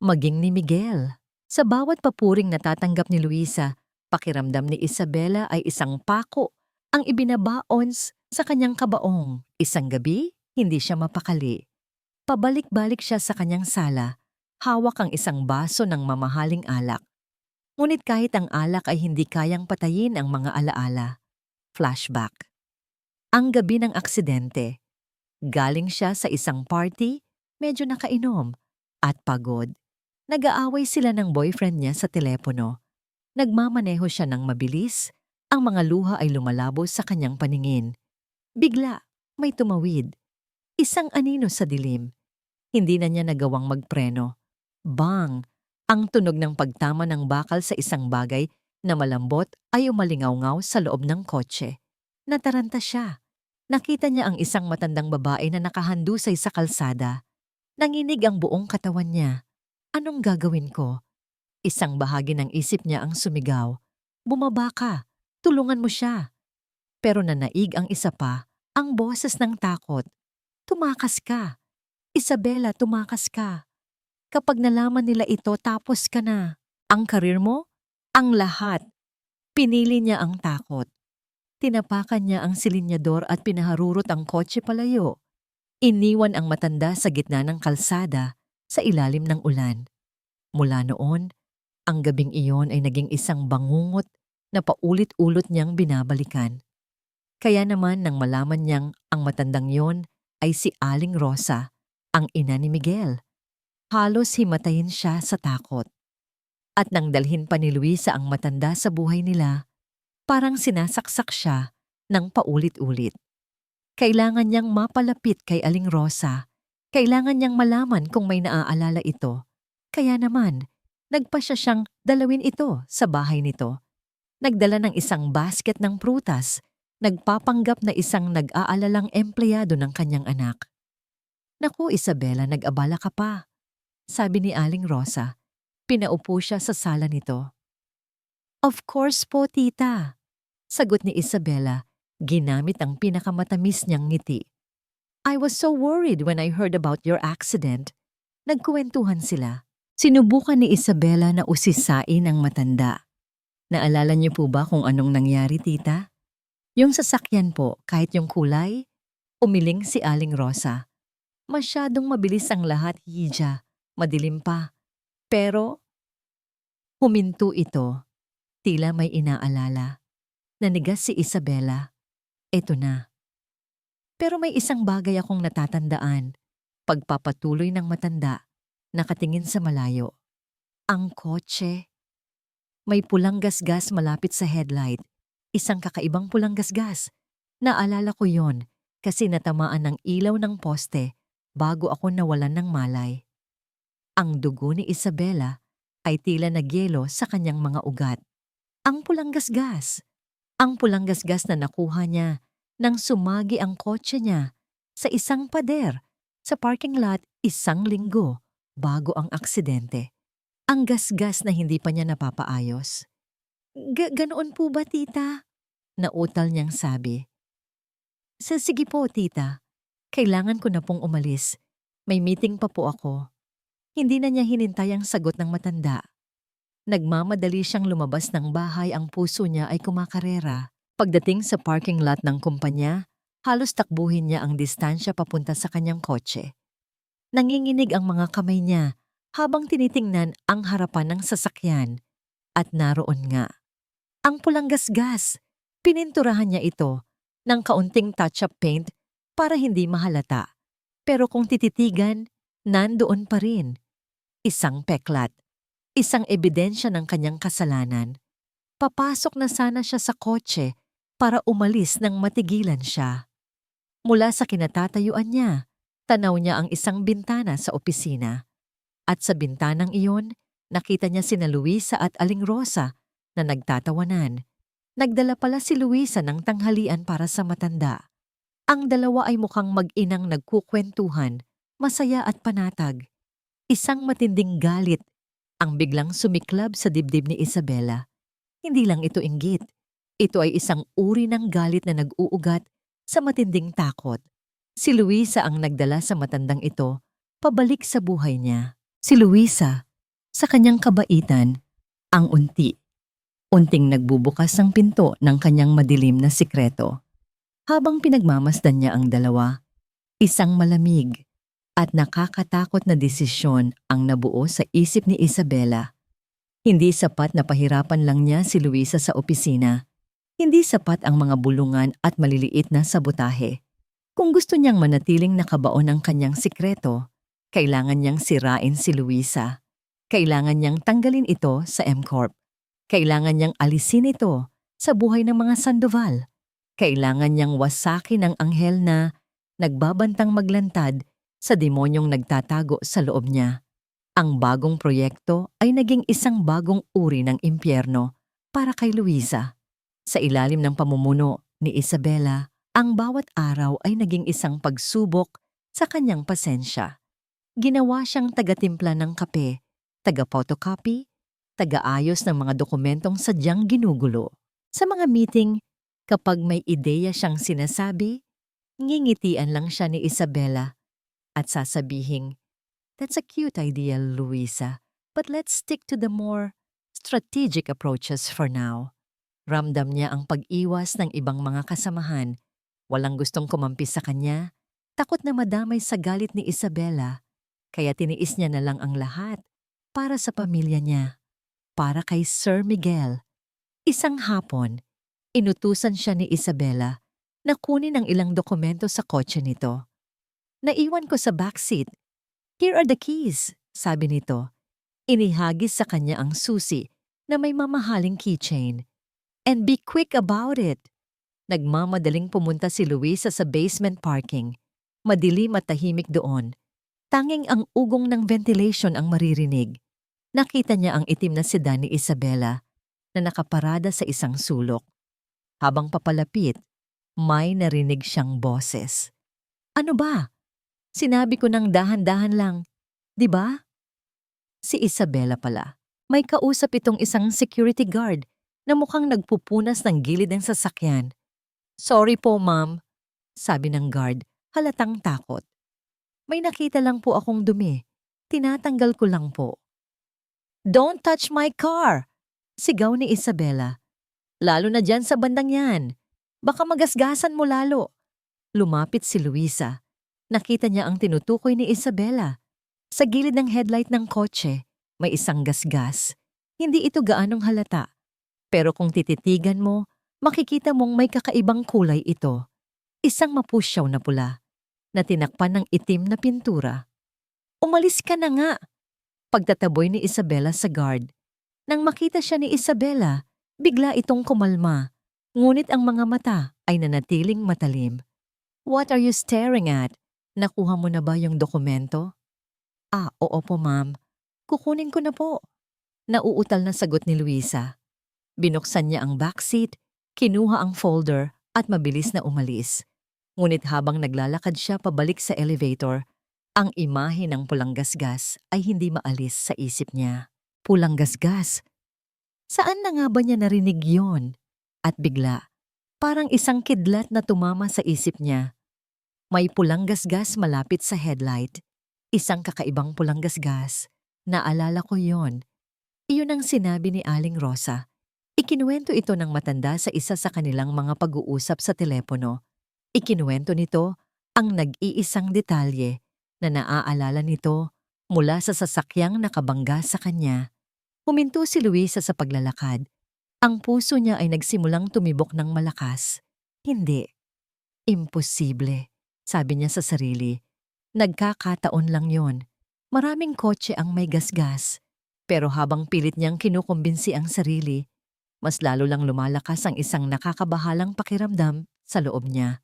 maging ni Miguel. Sa bawat papuring natatanggap ni Luisa, pakiramdam ni Isabela ay isang pako ang ibinabaon sa kanyang kabaong. Isang gabi, hindi siya mapakali. Pabalik-balik siya sa kanyang sala, hawak ang isang baso ng mamahaling alak. Ngunit kahit ang alak ay hindi kayang patayin ang mga alaala. Flashback. Ang gabi ng aksidente. Galing siya sa isang party, medyo nakainom, at pagod. Nag-aaway sila ng boyfriend niya sa telepono. Nagmamaneho siya ng mabilis, ang mga luha ay lumalabo sa kanyang paningin. Bigla, may tumawid. Isang anino sa dilim. Hindi na niya nagawang magpreno. Bang! Ang tunog ng pagtama ng bakal sa isang bagay na malambot ay umalingaw-ngaw sa loob ng kotse. Nataranta siya. Nakita niya ang isang matandang babae na nakahandusay sa kalsada. Nanginig ang buong katawan niya. Anong gagawin ko? Isang bahagi ng isip niya ang sumigaw. Bumaba ka. Tulungan mo siya. Pero nanaig ang isa pa, ang boses ng takot. Tumakas ka. Isabela, tumakas ka. Kapag nalaman nila ito, tapos ka na. Ang karir mo? Ang lahat. Pinili niya ang takot. Tinapakan niya ang silinyador at pinaharurot ang kotse palayo. Iniwan ang matanda sa gitna ng kalsada sa ilalim ng ulan. Mula noon, ang gabing iyon ay naging isang bangungot na paulit-ulit niyang binabalikan. Kaya naman nang malaman niyang ang matandang yon ay si Aling Rosa, ang ina ni Miguel, halos himatayin siya sa takot. At nang dalhin pa ni Luisa ang matanda sa buhay nila, parang sinasaksak siya ng paulit-ulit. Kailangan niyang mapalapit kay Aling Rosa. Kailangan niyang malaman kung may naaalala ito. Kaya naman, nagpasya siyang dalawin ito sa bahay nito. Nagdala ng isang basket ng prutas, nagpapanggap na isang nag-aalalang empleyado ng kanyang anak. Naku, Isabela, nag-abala ka pa, sabi ni Aling Rosa. Pinaupo siya sa sala nito. Of course po, tita, sagot ni Isabela, ginamit ang pinakamatamis niyang ngiti. I was so worried when I heard about your accident. Nagkuwentuhan sila. Sinubukan ni Isabela na usisain ang matanda. Naalala niyo po ba kung anong nangyari, tita? Yung sasakyan po, kahit yung kulay, umiling si Aling Rosa. Masyadong mabilis ang lahat, Hija. Madilim pa. Pero, huminto ito. Tila may inaalala. Nanigas si Isabela. Eto na. Pero may isang bagay akong natatandaan. Pagpapatuloy ng matanda, nakatingin sa malayo. Ang kotse. May pulang gasgas malapit sa headlight. Isang kakaibang pulang gasgas. Naalala ko yon kasi natamaan ng ilaw ng poste bago ako nawalan ng malay. Ang dugo ni Isabela ay tila nagyelo sa kanyang mga ugat. Ang pulang gasgas. Ang pulang gasgas na nakuha niya nang sumagi ang kotse niya sa isang pader sa parking lot 1 linggo bago ang aksidente. Ang gasgas na hindi pa niya napapaayos. Ganoon po ba, tita? Nautal niyang sabi. Sige po, tita. Kailangan ko na pong umalis. May meeting pa po ako. Hindi na niya hinintay ang sagot ng matanda. Nagmamadali siyang lumabas ng bahay, ang puso niya ay kumakarera. Pagdating sa parking lot ng kumpanya, halos takbuhin niya ang distansya papunta sa kanyang kotse. Nanginginig ang mga kamay niya habang tinitingnan ang harapan ng sasakyan. At naroon nga. Ang pulang gasgas. Pininturahan niya ito ng kaunting touch-up paint para hindi mahalata. Pero kung tititigan, nandoon pa rin. Isang peklat. Isang ebidensya ng kanyang kasalanan. Papasok na sana siya sa kotse para umalis nang matigilan siya. Mula sa kinatatayuan niya, tanaw niya ang isang bintana sa opisina. At sa bintanang iyon, nakita niya sina Luisa at Aling Rosa na nagtatawanan. Nagdala pala si Luisa ng tanghalian para sa matanda. Ang dalawa ay mukhang mag-inang nagkukwentuhan, masaya at panatag. Isang matinding galit ang biglang sumiklab sa dibdib ni Isabela. Hindi lang ito inggit. Ito ay isang uri ng galit na nag-uugat sa matinding takot. Si Luisa ang nagdala sa matandang ito pabalik sa buhay niya. Si Luisa, sa kanyang kabaitan, ang unting nagbubukas ang pinto ng kanyang madilim na sikreto. Habang pinagmamasdan niya ang dalawa, isang malamig at nakakatakot na desisyon ang nabuo sa isip ni Isabela. Hindi sapat na pahirapan lang niya si Luisa sa opisina. Hindi sapat ang mga bulungan at maliliit na sabotahe. Kung gusto niyang manatiling nakabaon ang kanyang sikreto, kailangan niyang sirain si Luisa. Kailangan niyang tanggalin ito sa M-Corp. Kailangan niyang alisin ito sa buhay ng mga Sandoval. Kailangan niyang wasakin ang anghel na nagbabantang maglantad sa demonyong nagtatago sa loob niya. Ang bagong proyekto ay naging isang bagong uri ng impyerno para kay Luisa. Sa ilalim ng pamumuno ni Isabela, ang bawat araw ay naging isang pagsubok sa kanyang pasensya. Ginawa siyang taga-timpla ng kape, taga-photocopy, taga-ayos ng mga dokumentong sadyang ginugulo. Sa mga meeting, kapag may ideya siyang sinasabi, ngingitian lang siya ni Isabela at sasabihing, "That's a cute idea, Luisa, but let's stick to the more strategic approaches for now." Ramdam niya ang pag-iwas ng ibang mga kasamahan. Walang gustong kumampi sa kanya, takot na madamay sa galit ni Isabela, kaya tiniis niya na lang ang lahat para sa pamilya niya, para kay Sir Miguel. Isang hapon, inutusan siya ni Isabela na kunin ang ilang dokumento sa kotse nito. "Naiwan ko sa backseat. Here are the keys," sabi nito. Inihagis sa kanya ang susi na may mamahaling keychain. "And be quick about it." Nagmamadaling pumunta si Luisa sa basement parking. Madilim at tahimik doon. Tanging ang ugong ng ventilation ang maririnig. Nakita niya ang itim na sedan ni Isabela na nakaparada sa isang sulok. Habang papalapit, may narinig siyang boses. "Ano ba? Sinabi ko ng dahan-dahan lang, di ba?" Si Isabela pala. May kausap itong isang security guard na mukhang nagpupunas ng gilid ng sasakyan. "Sorry po, ma'am," sabi ng guard, halatang takot. "May nakita lang po akong dumi. Tinatanggal ko lang po." "Don't touch my car!" sigaw ni Isabela. "Lalo na dyan sa bandang yan. Baka magasgasan mo lalo." Lumapit si Luisa. Nakita niya ang tinutukoy ni Isabela. Sa gilid ng headlight ng kotse, may isang gasgas. Hindi ito gaanong halata. Pero kung tititigan mo, makikita mong may kakaibang kulay ito. Isang mapusyaw na pula, na tinakpan ng itim na pintura. "Umalis ka na nga!" Pagtataboy ni Isabela sa guard. Nang makita siya ni Isabela, bigla itong kumalma. Ngunit ang mga mata ay nanatiling matalim. "What are you staring at? Nakuha mo na ba yung dokumento?" Oo po ma'am. Kukunin ko na po." Nauutal na sagot ni Luisa. Binuksan niya ang backseat, kinuha ang folder at mabilis na umalis. Ngunit habang naglalakad siya pabalik sa elevator, ang imahe ng pulang gasgas ay hindi maalis sa isip niya. Pulang gasgas? Saan na nga ba niya narinig yon? At bigla, parang isang kidlat na tumama sa isip niya. May pulang gasgas malapit sa headlight. Isang kakaibang pulang gasgas. Naalala ko yon. Iyon ang sinabi ni Aling Rosa. Ikinuwento ito ng matanda sa isa sa kanilang mga pag-uusap sa telepono. Ikinuwento nito ang nag-iisang detalye na naaalala nito mula sa sasakyang nakabangga sa kanya. Huminto si Luisa sa paglalakad. Ang puso niya ay nagsimulang tumibok ng malakas. Hindi. Imposible, sabi niya sa sarili. Nagkakataon lang yon. Maraming kotse ang may gasgas. Pero habang pilit niyang kinukumbinsi ang sarili, mas lalo lang lumalakas ang isang nakakabahalang pakiramdam sa loob niya.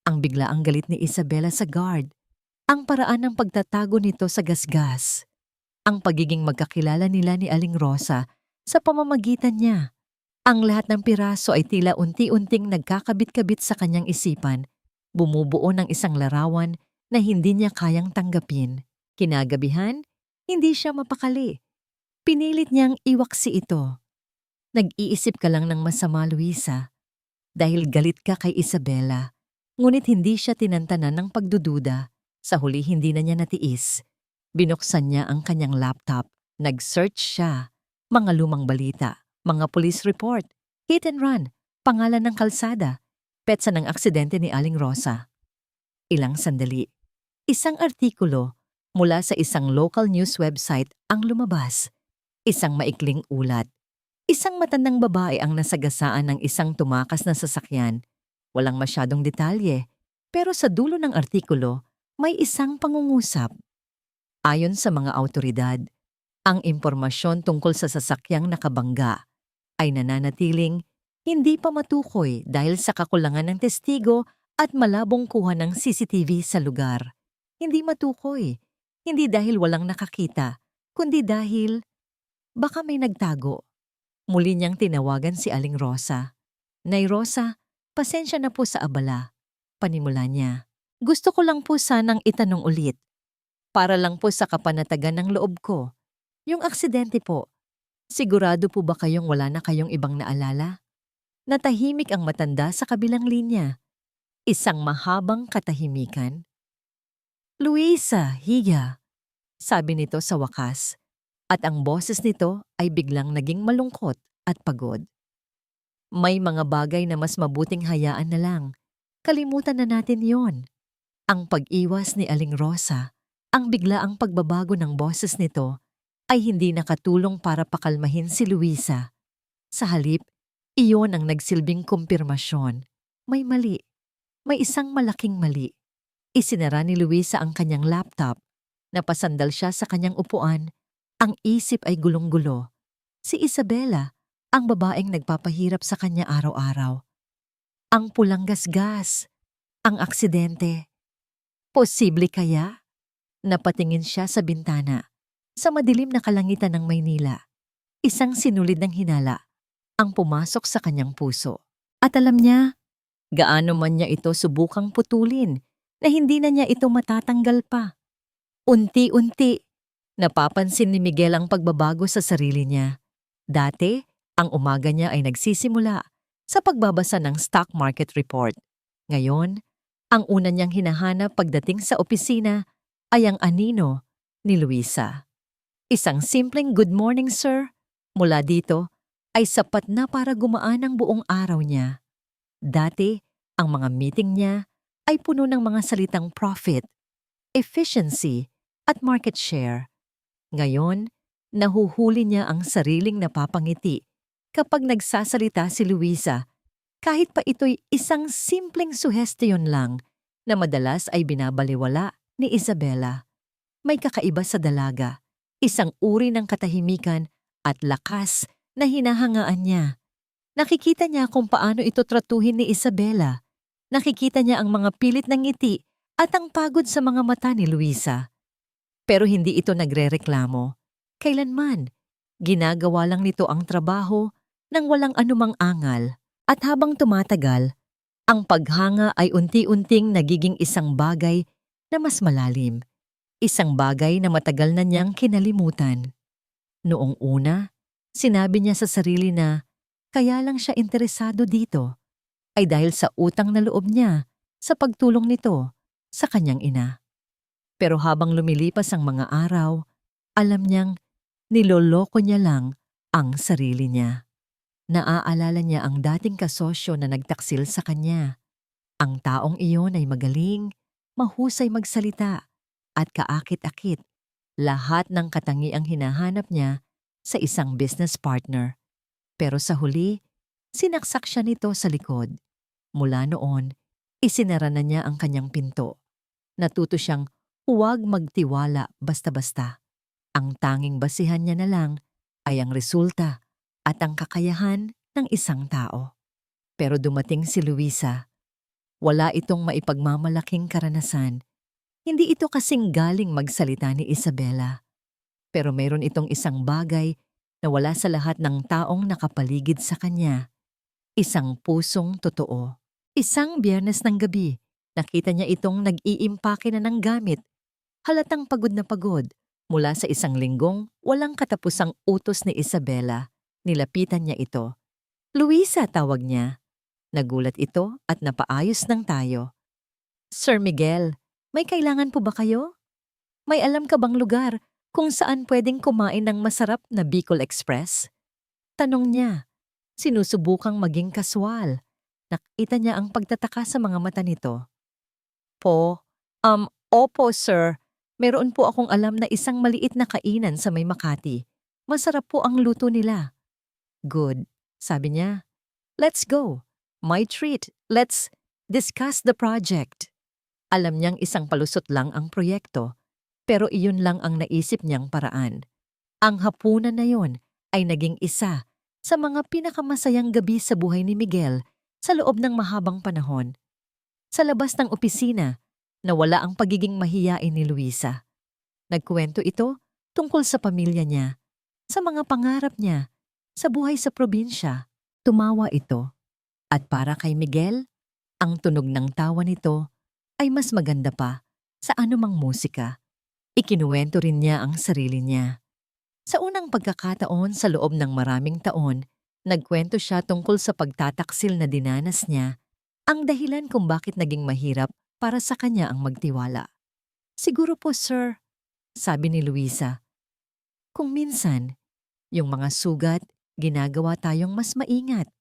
Ang biglaang galit ni Isabela sa guard, ang paraan ng pagtatago nito sa gasgas, ang pagiging magkakilala nila ni Aling Rosa sa pamamagitan niya. Ang lahat ng piraso ay tila unti-unting nagkakabit-kabit sa kanyang isipan, bumubuo ng isang larawan na hindi niya kayang tanggapin. Kinagabihan, hindi siya mapakali. Pinilit niyang iwaksi ito. Nag-iisip ka lang ng masama, Luisa, dahil galit ka kay Isabela. Ngunit hindi siya tinantanan ng pagdududa. Sa huli hindi na niya natiis. Binuksan niya ang kanyang laptop. Nag-search siya. Mga lumang balita, mga police report, hit and run, pangalan ng kalsada, petsa ng aksidente ni Aling Rosa. Ilang sandali. Isang artikulo mula sa isang local news website ang lumabas. Isang maikling ulat. Isang matandang babae ang nasagasaan ng isang tumakas na sasakyan. Walang masyadong detalye, pero sa dulo ng artikulo, may isang pangungusap. Ayon sa mga awtoridad, ang impormasyon tungkol sa sasakyang nakabangga ay nananatiling hindi pa matukoy dahil sa kakulangan ng testigo at malabong kuha ng CCTV sa lugar. Hindi matukoy, hindi dahil walang nakakita, kundi dahil baka may nagtago. Muli niyang tinawagan si Aling Rosa. Nay Rosa, pasensya na po sa abala. Panimula niya. Gusto ko lang po sanang itanong ulit. Para lang po sa kapanatagan ng loob ko. Yung aksidente po, sigurado po ba kayong wala na kayong ibang naalala? Natahimik ang matanda sa kabilang linya. Isang mahabang katahimikan. Luisa, hiya, sabi nito sa wakas. At ang boses nito ay biglang naging malungkot at pagod. May mga bagay na mas mabuting hayaan na lang. Kalimutan na natin yon. Ang pag-iwas ni Aling Rosa, ang biglaang pagbabago ng boses nito, ay hindi nakatulong para pakalmahin si Luisa. Sa halip, iyon ang nagsilbing kumpirmasyon. May mali. May isang malaking mali. Isinara ni Luisa ang kanyang laptop. Napasandal siya sa kanyang upuan. Ang isip ay gulong-gulo. Si Isabela, ang babaeng nagpapahirap sa kanya araw-araw. Ang pulang gasgas. Ang aksidente. Posible kaya? Napatingin siya sa bintana. Sa madilim na kalangitan ng Maynila. Isang sinulid ng hinala ang pumasok sa kanyang puso. At alam niya, gaano man niya ito subukang putulin, na hindi na niya ito matatanggal pa. Unti-unti, napapansin ni Miguel ang pagbabago sa sarili niya. Dati, ang umaga niya ay nagsisimula sa pagbabasa ng stock market report. Ngayon, ang una niyang hinahanap pagdating sa opisina ay ang anino ni Luisa. Isang simpleng good morning sir mula dito ay sapat na para gumaan ang buong araw niya. Dati, ang mga meeting niya ay puno ng mga salitang profit, efficiency, at market share. Ngayon, nahuhuli niya ang sariling napapangiti kapag nagsasalita si Luisa, kahit pa ito'y isang simpleng suhestiyon lang na madalas ay binabaliwala ni Isabela. May kakaiba sa dalaga, isang uri ng katahimikan at lakas na hinahangaan niya. Nakikita niya kung paano ito tratuhin ni Isabela. Nakikita niya ang mga pilit ng ngiti at ang pagod sa mga mata ni Luisa. Pero hindi ito nagrereklamo. Kailanman, ginagawa lang nito ang trabaho nang walang anumang angal. At habang tumatagal, ang paghanga ay unti-unting nagiging isang bagay na mas malalim. Isang bagay na matagal na niyang kinalimutan. Noong una, sinabi niya sa sarili na kaya lang siya interesado dito ay dahil sa utang na loob niya sa pagtulong nito sa kanyang ina. Pero habang lumilipas ang mga araw, alam niyang niloloko niya lang ang sarili niya. Naaalala niya ang dating kasosyo na nagtaksil sa kanya. Ang taong iyon ay magaling, mahusay magsalita, at kaakit-akit. Lahat ng katangiang hinahanap niya sa isang business partner. Pero sa huli, sinaksak siya nito sa likod. Mula noon, isinara na niya ang kanyang pinto. Natuto siyang huwag magtiwala basta-basta. Ang tanging basihan niya na lang ay ang resulta at ang kakayahan ng isang tao. Pero dumating si Luisa. Wala itong maipagmamalaking karanasan. Hindi ito kasing galing magsalita ni Isabela. Pero mayroon itong isang bagay na wala sa lahat ng taong nakapaligid sa kanya. Isang pusong totoo. Isang Biyernes ng gabi, nakita niya itong nag-iimpake na ng gamit. Halatang pagod na pagod. Mula sa isang linggong, walang katapusang utos ni Isabela. Nilapitan niya ito. Luisa, tawag niya. Nagulat ito at napaayos ng tayo. Sir Miguel, may kailangan po ba kayo? May alam ka bang lugar kung saan pwedeng kumain ng masarap na Bicol Express? Tanong niya. Sinusubukang maging kaswal. Nakita niya ang pagtataka sa mga mata nito. Opo sir. Meron po akong alam na isang maliit na kainan sa may Makati. Masarap po ang luto nila. Good, sabi niya. Let's go. My treat. Let's discuss the project. Alam niyang isang palusot lang ang proyekto, pero iyon lang ang naisip niyang paraan. Ang hapunan na yon ay naging isa sa mga pinakamasayang gabi sa buhay ni Miguel sa loob ng mahabang panahon. Sa labas ng opisina, nawala ang pagiging mahiyain ni Luisa. Nagkwento ito tungkol sa pamilya niya, sa mga pangarap niya, sa buhay sa probinsya. Tumawa ito. At para kay Miguel, ang tunog ng tawa nito ay mas maganda pa sa anumang musika. Ikinuwento rin niya ang sarili niya. Sa unang pagkakataon sa loob ng maraming taon, nagkwento siya tungkol sa pagtataksil na dinanas niya, ang dahilan kung bakit naging mahirap para sa kanya ang magtiwala. Siguro po, sir, sabi ni Luisa. Kung minsan, yung mga sugat, ginagawa tayong mas maingat.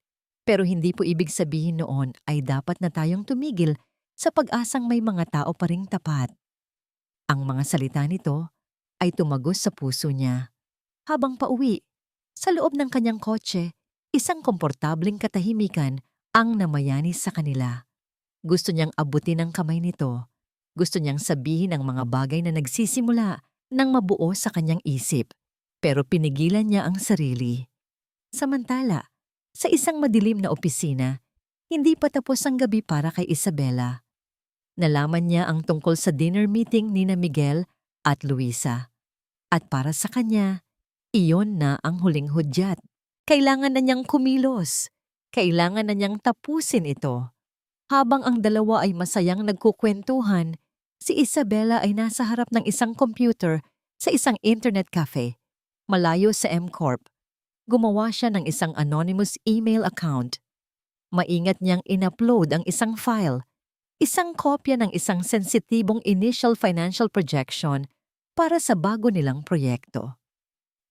Pero hindi po ibig sabihin noon ay dapat na tayong tumigil sa pag-asang may mga tao pa ring tapat. Ang mga salita nito ay tumagos sa puso niya. Habang pauwi, sa loob ng kanyang kotse, isang komportabling katahimikan ang namayani sa kanila. Gusto niyang abutin ang kamay nito. Gusto niyang sabihin ang mga bagay na nagsisimula ng mabuo sa kanyang isip. Pero pinigilan niya ang sarili. Samantala, sa isang madilim na opisina, hindi pa tapos ang gabi para kay Isabela. Nalaman niya ang tungkol sa dinner meeting ni na Miguel at Luisa. At para sa kanya, iyon na ang huling hudyat. Kailangan na niyang kumilos. Kailangan na niyang tapusin ito. Habang ang dalawa ay masayang nagkukwentuhan, si Isabela ay nasa harap ng isang computer sa isang internet cafe, malayo sa M-Corp. Gumawa siya ng isang anonymous email account. Maingat niyang in-upload ang isang file, isang kopya ng isang sensitibong initial financial projection para sa bago nilang proyekto.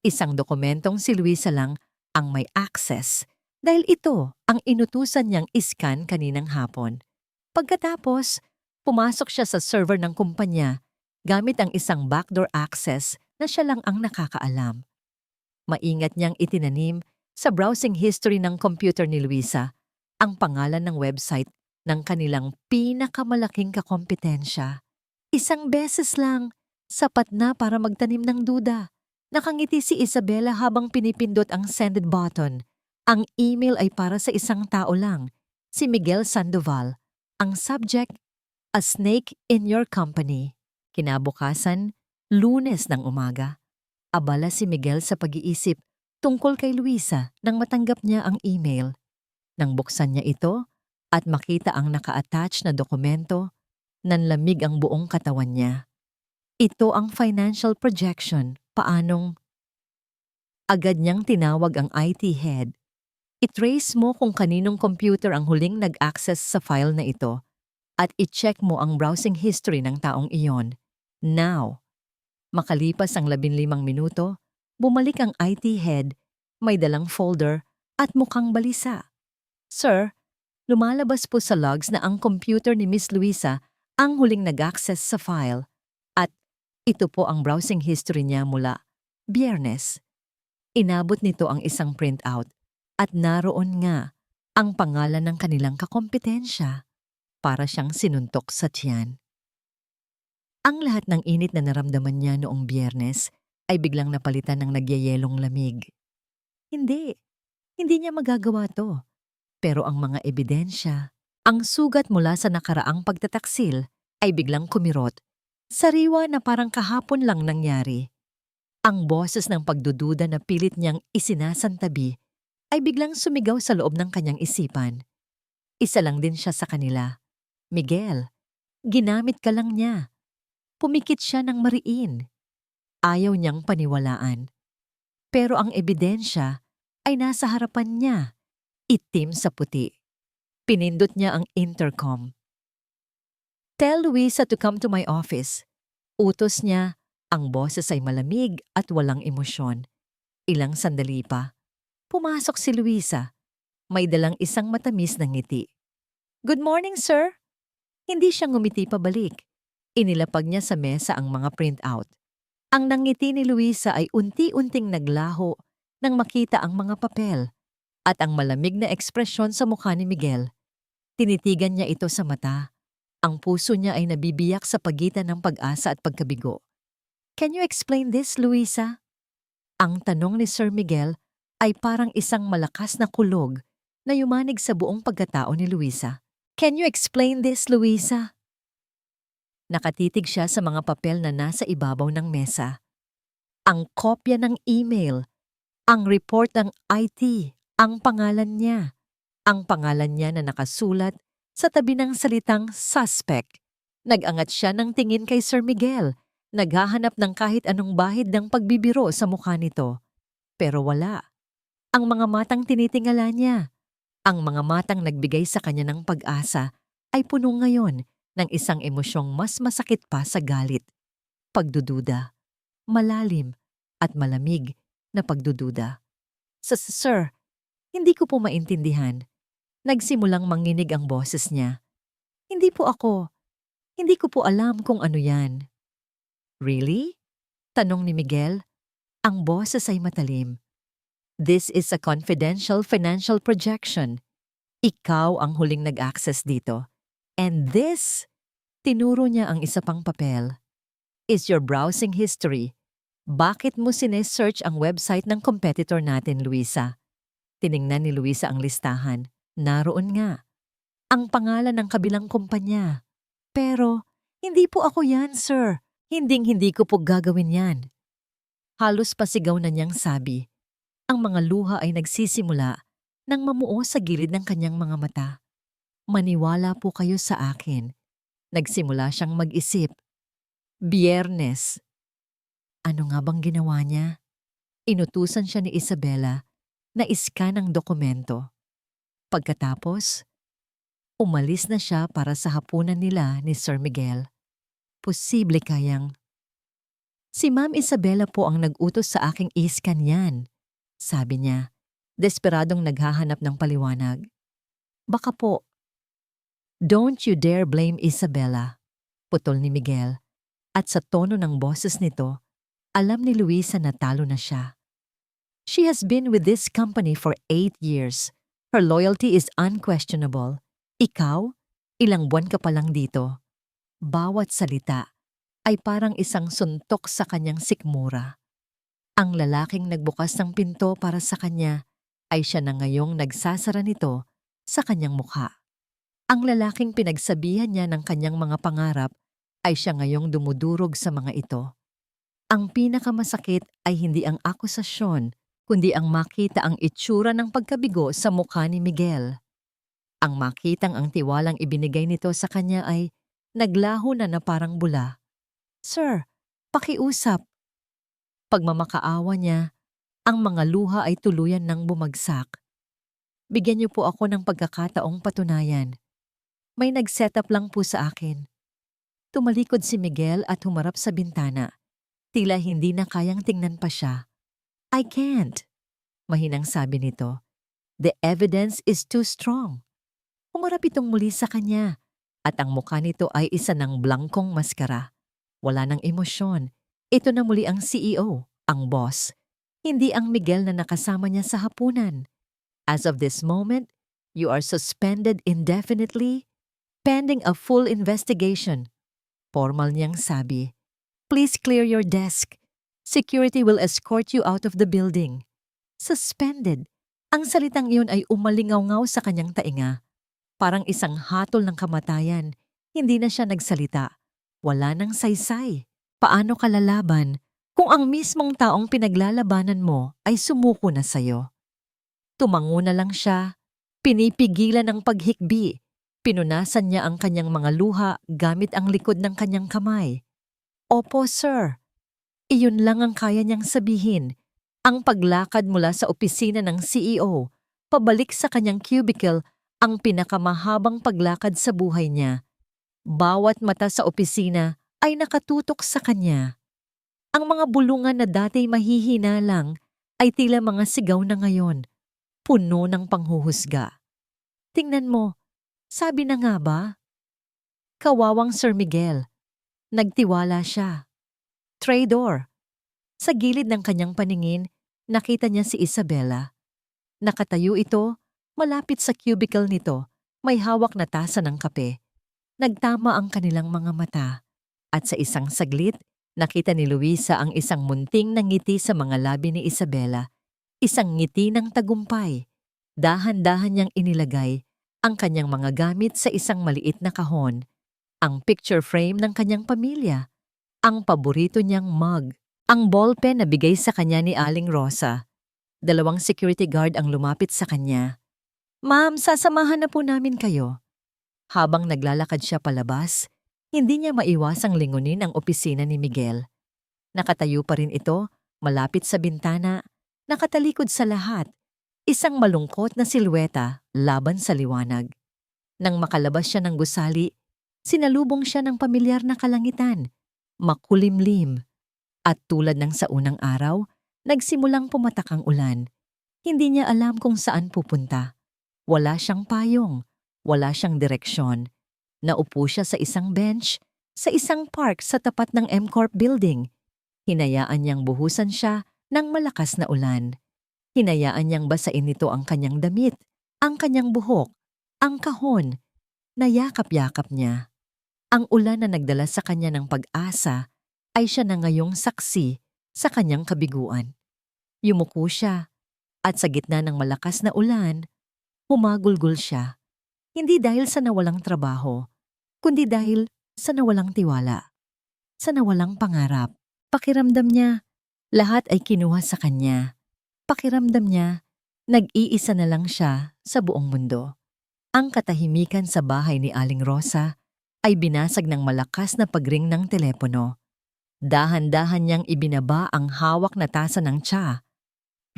Isang dokumentong si Luisa lang ang may access dahil ito ang inutusan niyang iskan kaninang hapon. Pagkatapos, pumasok siya sa server ng kumpanya gamit ang isang backdoor access na siya lang ang nakakaalam. Maingat niyang itinanim sa browsing history ng computer ni Luisa ang pangalan ng website ng kanilang pinakamalaking kakompetensya. Isang beses lang, sapat na para magtanim ng duda. Nakangiti si Isabela habang pinipindot ang send button. Ang email ay para sa isang tao lang, si Miguel Sandoval. Ang subject, A Snake in Your Company. Kinabukasan, Lunes ng umaga. Abala si Miguel sa pag-iisip tungkol kay Luisa nang matanggap niya ang email. Nang buksan niya ito at makita ang naka-attach na dokumento, nanlamig ang buong katawan niya. Ito ang financial projection. Paanong? Agad niyang tinawag ang IT head. I-trace mo kung kaninong computer ang huling nag-access sa file na ito at i-check mo ang browsing history ng taong iyon. Now! Makalipas ang 15 minuto, bumalik ang IT head, may dalang folder at mukhang balisa. Sir, lumalabas po sa logs na ang computer ni Miss Luisa ang huling nag-access sa file at ito po ang browsing history niya mula Biyernes. Inabot nito ang isang printout at naroon nga ang pangalan ng kanilang kakompetensya para siyang sinuntok sa tiyan. Ang lahat ng init na naramdaman niya noong Biyernes ay biglang napalitan ng nagyayelong lamig. Hindi. Hindi niya magagawa to. Pero ang mga ebidensya, ang sugat mula sa nakaraang pagtataksil ay biglang kumirot. Sariwa na parang kahapon lang nangyari. Ang boses ng pagdududa na pilit niyang isinasantabi ay biglang sumigaw sa loob ng kanyang isipan. Isa lang din siya sa kanila. Miguel, ginamit ka lang niya. Pumikit siya ng mariin. Ayaw niyang paniwalaan. Pero ang ebidensya ay nasa harapan niya, itim sa puti. Pinindot niya ang intercom. Tell Luisa to come to my office. Utos niya, ang boses ay malamig at walang emosyon. Ilang sandali pa. Pumasok si Luisa. May dalang isang matamis na ngiti. Good morning, sir. Hindi siya ngumiti pabalik. Inilapag niya sa mesa ang mga printout. Ang nangiti ni Luisa ay unti-unting naglaho nang makita ang mga papel at ang malamig na ekspresyon sa mukha ni Miguel. Tinitigan niya ito sa mata. Ang puso niya ay nabibiyak sa pagitan ng pag-asa at pagkabigo. Can you explain this, Luisa? Ang tanong ni Sir Miguel ay parang isang malakas na kulog na yumanig sa buong pagkatao ni Luisa. Can you explain this, Luisa? Nakatitig siya sa mga papel na nasa ibabaw ng mesa. Ang kopya ng email, ang report ng IT, ang pangalan niya. Ang pangalan niya na nakasulat sa tabi ng salitang suspect. Nag-angat siya ng tingin kay Sir Miguel, naghahanap ng kahit anong bahid ng pagbibiro sa mukha nito. Pero wala. Ang mga matang tinitingala niya, ang mga matang nagbigay sa kanya ng pag-asa ay puno ngayon ng isang emosyong mas masakit pa sa galit. Pagdududa. Malalim at malamig na pagdududa. Sir, hindi ko po maintindihan. Nagsimulang manginig ang boses niya. Hindi po ako. Hindi ko po alam kung ano yan. Really? Tanong ni Miguel. Ang boses ay matalim. This is a confidential financial projection. Ikaw ang huling nag-access dito. And this, tinuro niya ang isa pang papel, is your browsing history. Bakit mo sinesearch ang website ng competitor natin, Luisa? Tiningnan ni Luisa ang listahan. Naroon nga. Ang pangalan ng kabilang kumpanya. Pero, hindi po ako yan, sir. Hinding-hindi ko po gagawin yan. Halos pasigaw na niyang sabi. Ang mga luha ay nagsisimula nang mamuo sa gilid ng kanyang mga mata. Maniwala po kayo sa akin. Nagsimula siyang mag-isip. Biyernes. Ano nga bang ginawa niya? Inutusan siya ni Isabela na iskan ang dokumento. Pagkatapos, umalis na siya para sa hapunan nila ni Sir Miguel. Posible kayang, si Ma'am Isabela po ang nag-utos sa aking iskan yan, sabi niya, desperadong naghahanap ng paliwanag. Baka po. Don't you dare blame Isabela, putol ni Miguel. At sa tono ng boses nito, alam ni Luisa na talo na siya. She has been with this company for 8 years. Her loyalty is unquestionable. Ikaw, ilang buwan ka pa lang dito. Bawat salita ay parang isang suntok sa kanyang sikmura. Ang lalaking nagbukas ng pinto para sa kanya ay siya na ngayong nagsasara nito sa kanyang mukha. Ang lalaking pinagsabihan niya ng kanyang mga pangarap ay siya ngayong dumudurog sa mga ito. Ang pinakamasakit ay hindi ang akusasyon, kundi ang makita ang itsura ng pagkabigo sa mukha ni Miguel. Ang makitang ang tiwalang ibinigay nito sa kanya ay naglaho na parang bula. Sir, pakiusap. Pagmamakaawa niya, ang mga luha ay tuluyan ng bumagsak. Bigyan niyo po ako ng pagkakataong patunayan. May nag-setup lang po sa akin. Tumalikod si Miguel at humarap sa bintana. Tila hindi na kayang tingnan pa siya. I can't, mahinang sabi nito. The evidence is too strong. Humarap itong muli sa kanya at ang mukha nito ay isa ng blangkong maskara. Wala ng emosyon. Ito na muli ang CEO, ang boss. Hindi ang Miguel na nakasama niya sa hapunan. As of this moment, you are suspended indefinitely, pending a full investigation. Formal niyang sabi. Please clear your desk. Security will escort you out of the building. Suspended. Ang salitang iyon ay umalingaw-ngaw sa kanyang tainga. Parang isang hatol ng kamatayan. Hindi na siya nagsalita. Wala nang saysay. Paano ka lalaban kung ang mismong taong pinaglalabanan mo ay sumuko na sa'yo? Tumango na lang siya. Pinipigilan ang paghikbi. Pinunasan niya ang kanyang mga luha gamit ang likod ng kanyang kamay. Opo, sir. Iyon lang ang kaya niyang sabihin. Ang paglakad mula sa opisina ng CEO, pabalik sa kanyang cubicle, ang pinakamahabang paglakad sa buhay niya. Bawat mata sa opisina ay nakatutok sa kanya. Ang mga bulungan na dati mahihina lang ay tila mga sigaw na ngayon, puno ng panghuhusga. Tingnan mo, sabi na nga ba? Kawawang Sir Miguel. Nagtiwala siya. Traidor. Sa gilid ng kanyang paningin, nakita niya si Isabela. Nakatayo ito, malapit sa cubicle nito, may hawak na tasa ng kape. Nagtama ang kanilang mga mata. At sa isang saglit, nakita ni Luisa ang isang munting na ngiti sa mga labi ni Isabela. Isang ngiti ng tagumpay. Dahan-dahan niyang inilagay ang kanyang mga gamit sa isang maliit na kahon. Ang picture frame ng kanyang pamilya. Ang paborito niyang mug. Ang ballpen na bigay sa kanya ni Aling Rosa. 2 security guard ang lumapit sa kanya. Ma'am, sasamahan na po namin kayo. Habang naglalakad siya palabas, hindi niya maiwasang lingunin ang opisina ni Miguel. Nakatayo pa rin ito, malapit sa bintana, nakatalikod sa lahat. Isang malungkot na silweta laban sa liwanag. Nang makalabas siya ng gusali, sinalubong siya ng pamilyar na kalangitan, makulimlim. At tulad ng sa unang araw, nagsimulang pumatak ang ulan. Hindi niya alam kung saan pupunta. Wala siyang payong, wala siyang direksyon. Naupo siya sa isang bench, sa isang park sa tapat ng M-Corp building. Hinayaan niyang buhusan siya ng malakas na ulan. Hinayaan niyang basain nito ang kanyang damit, ang kanyang buhok, ang kahon. Nayakap-yakap niya. Ang ulan na nagdala sa kanya ng pag-asa ay siya na ngayong saksi sa kanyang kabiguan. Yumuko siya at sa gitna ng malakas na ulan, humagulgol siya. Hindi dahil sa nawalang trabaho, kundi dahil sa nawalang tiwala, sa nawalang pangarap. Pakiramdam niya, lahat ay kinuha sa kanya. Pakiramdam niya, nag-iisa na lang siya sa buong mundo. Ang katahimikan sa bahay ni Aling Rosa ay binasag ng malakas na pagring ng telepono. Dahan-dahan niyang ibinaba ang hawak na tasa ng tsa.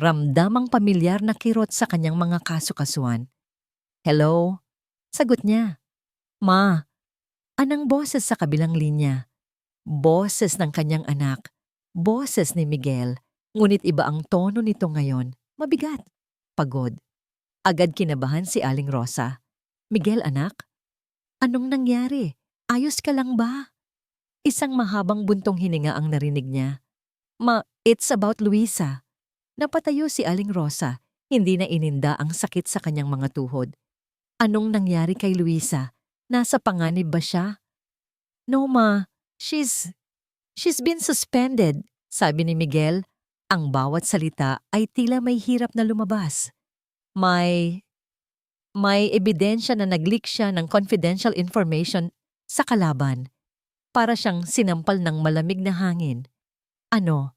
Ramdam ang pamilyar na kirot sa kanyang mga kasukasuan. Hello? Sagot niya. Ma. Anang boses sa kabilang linya? Boses ng kanyang anak. Boses ni Miguel. Ngunit iba ang tono nito ngayon. Mabigat. Pagod. Agad kinabahan si Aling Rosa. Miguel, anak? Anong nangyari? Ayos ka lang ba? Isang mahabang buntong hininga ang narinig niya. Ma, it's about Luisa. Napatayo si Aling Rosa, hindi na ininda ang sakit sa kanyang mga tuhod. Anong nangyari kay Luisa? Nasa panganib ba siya? No, ma. She's been suspended, sabi ni Miguel. Ang bawat salita ay tila may hirap na lumabas. May ebidensya na nag-leak siya ng confidential information sa kalaban. Para siyang sinampal ng malamig na hangin. Ano?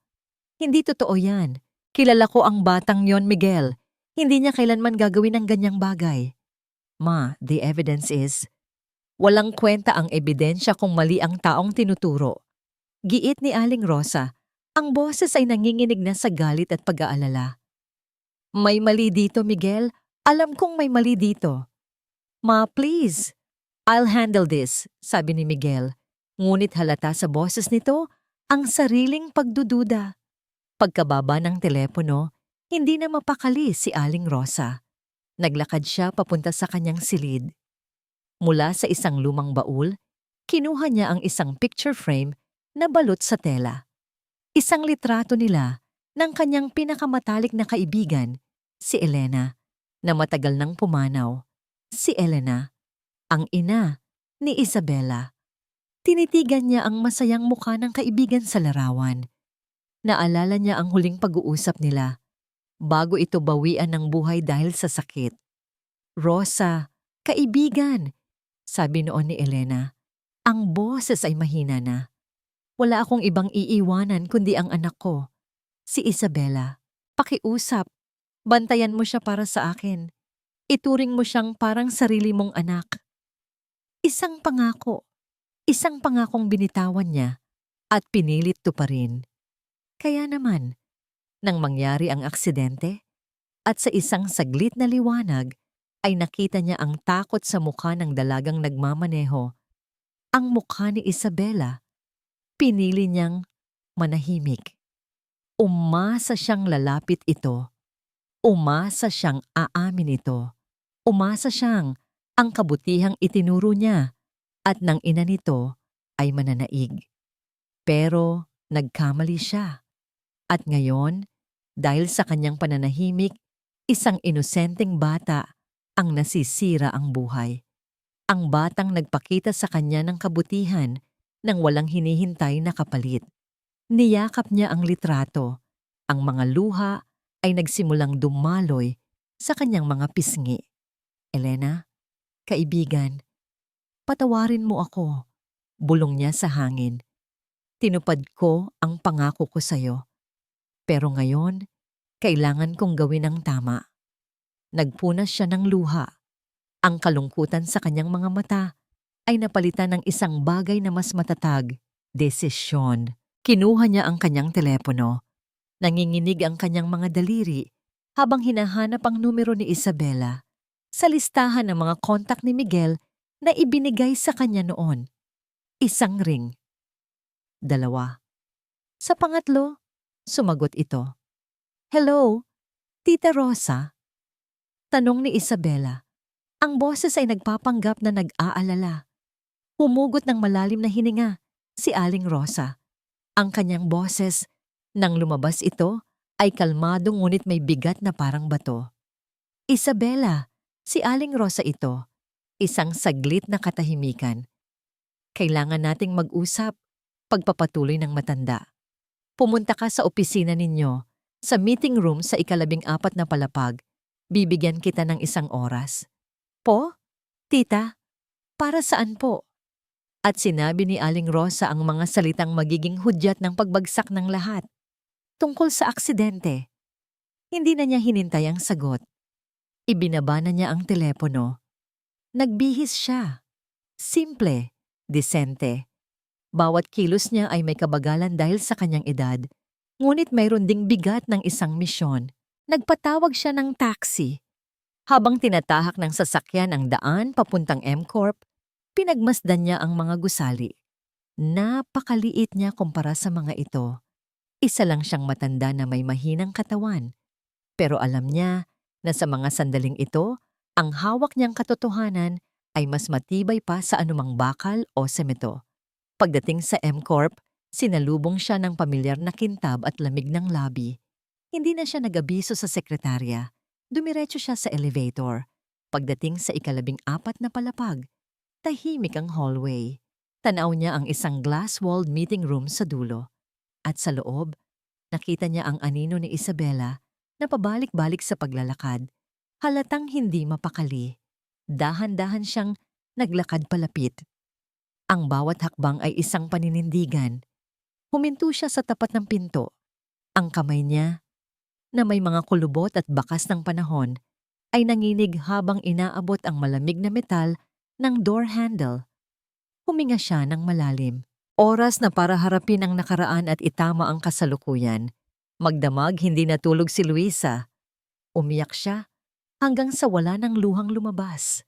Hindi totoo yan. Kilala ko ang batang yon, Miguel. Hindi niya kailanman gagawin ang ganyang bagay. Ma, the evidence is, walang kwenta ang ebidensya kung mali ang taong tinuturo. Giit ni Aling Rosa, ang boses ay nanginginig na sa galit at pag-aalala. May mali dito, Miguel. Alam kong may mali dito. Ma, please. I'll handle this, sabi ni Miguel. Ngunit halata sa boses nito ang sariling pagdududa. Pagkababa ng telepono, hindi na mapakali si Aling Rosa. Naglakad siya papunta sa kanyang silid. Mula sa isang lumang baul, kinuha niya ang isang picture frame na balot sa tela. Isang litrato nila ng kanyang pinakamatalik na kaibigan, si Elena, na matagal nang pumanaw. Si Elena, ang ina ni Isabela. Tinitigan niya ang masayang mukha ng kaibigan sa larawan. Naalala niya ang huling pag-uusap nila. bago ito bawian ng buhay dahil sa sakit. Rosa, kaibigan, sabi noon ni Elena. Ang boses ay mahina na. Wala akong ibang iiwanan kundi ang anak ko, si Isabela. Pakiusap, bantayan mo siya para sa akin. Ituring mo siyang parang sarili mong anak. Isang pangakong binitawan niya at pinilit tuparin. Kaya naman, nang mangyari ang aksidente at sa isang saglit na liwanag ay nakita niya ang takot sa mukha ng dalagang nagmamaneho. Ang mukha ni Isabela, pinili niyang manahimik. Umasa siyang lalapit ito. Umasa siyang aamin ito. Umasa siyang ang kabutihang itinuro niya at ng ina nito ay mananaig. Pero nagkamali siya. At ngayon, dahil sa kanyang pananahimik, isang inosenteng bata ang nasisira ang buhay. Ang batang nagpakita sa kanya ng kabutihan nang walang hinihintay na kapalit. Niyakap niya ang litrato. Ang mga luha ay nagsimulang dumaloy sa kanyang mga pisngi. Elena, kaibigan, patawarin mo ako, bulong niya sa hangin. Tinupad ko ang pangako ko sa'yo. Pero ngayon, kailangan kong gawin ang tama. Nagpunas siya ng luha. Ang kalungkutan sa kanyang mga mata ay napalitan ng isang bagay na mas matatag, desisyon. Kinuha niya ang kanyang telepono. Nanginginig ang kanyang mga daliri habang hinahanap ang numero ni Isabela sa listahan ng mga kontak ni Miguel na ibinigay sa kanya noon. Isang ring. 2. Sa pangatlo, sumagot ito. Hello, Tita Rosa? Tanong ni Isabela. Ang boses ay nagpapanggap na nag-aalala. Humugot ng malalim na hininga si Aling Rosa. Ang kanyang boses, nang lumabas ito, ay kalmado ngunit may bigat na parang bato. Isabela, si Aling Rosa ito. Isang saglit na katahimikan. Kailangan nating mag-usap, pagpapatuloy ng matanda. Pumunta ka sa opisina ninyo, sa meeting room sa 14 na palapag. Bibigyan kita ng 1 oras. Po? Tita? Para saan po? At sinabi ni Aling Rosa ang mga salitang magiging hudyat ng pagbagsak ng lahat. Tungkol sa aksidente. Hindi na niya hinintay ang sagot. Ibinaba na niya ang telepono. Nagbihis siya. Simple, disente. Bawat kilos niya ay may kabagalan dahil sa kanyang edad. Ngunit mayroon ding bigat ng isang misyon. Nagpatawag siya ng taxi. Habang tinatahak ng sasakyan ang daan papuntang M-Corp, pinagmasdan niya ang mga gusali. Napakaliit niya kumpara sa mga ito. Isa lang siyang matanda na may mahinang katawan. Pero alam niya na sa mga sandaling ito, ang hawak niyang katotohanan ay mas matibay pa sa anumang bakal o semento. Pagdating sa M-Corp, sinalubong siya ng pamilyar na kintab at lamig ng lobby. Hindi na siya nag-abiso sa sekretarya. Dumiretso siya sa elevator. Pagdating sa 14 na palapag, tahimik ang hallway. Tanaw niya ang isang glass-walled meeting room sa dulo. At sa loob, nakita niya ang anino ni Isabela na pabalik-balik sa paglalakad. Halatang hindi mapakali. Dahan-dahan siyang naglakad palapit. Ang bawat hakbang ay isang paninindigan. Huminto siya sa tapat ng pinto. Ang kamay niya, na may mga kulubot at bakas ng panahon, ay nanginig habang inaabot ang malamig na metal ng door handle. Huminga siya ng malalim. Oras na para harapin ang nakaraan at itama ang kasalukuyan. Magdamag hindi natulog si Luisa. Umiyak siya hanggang sa wala ng luhang lumabas.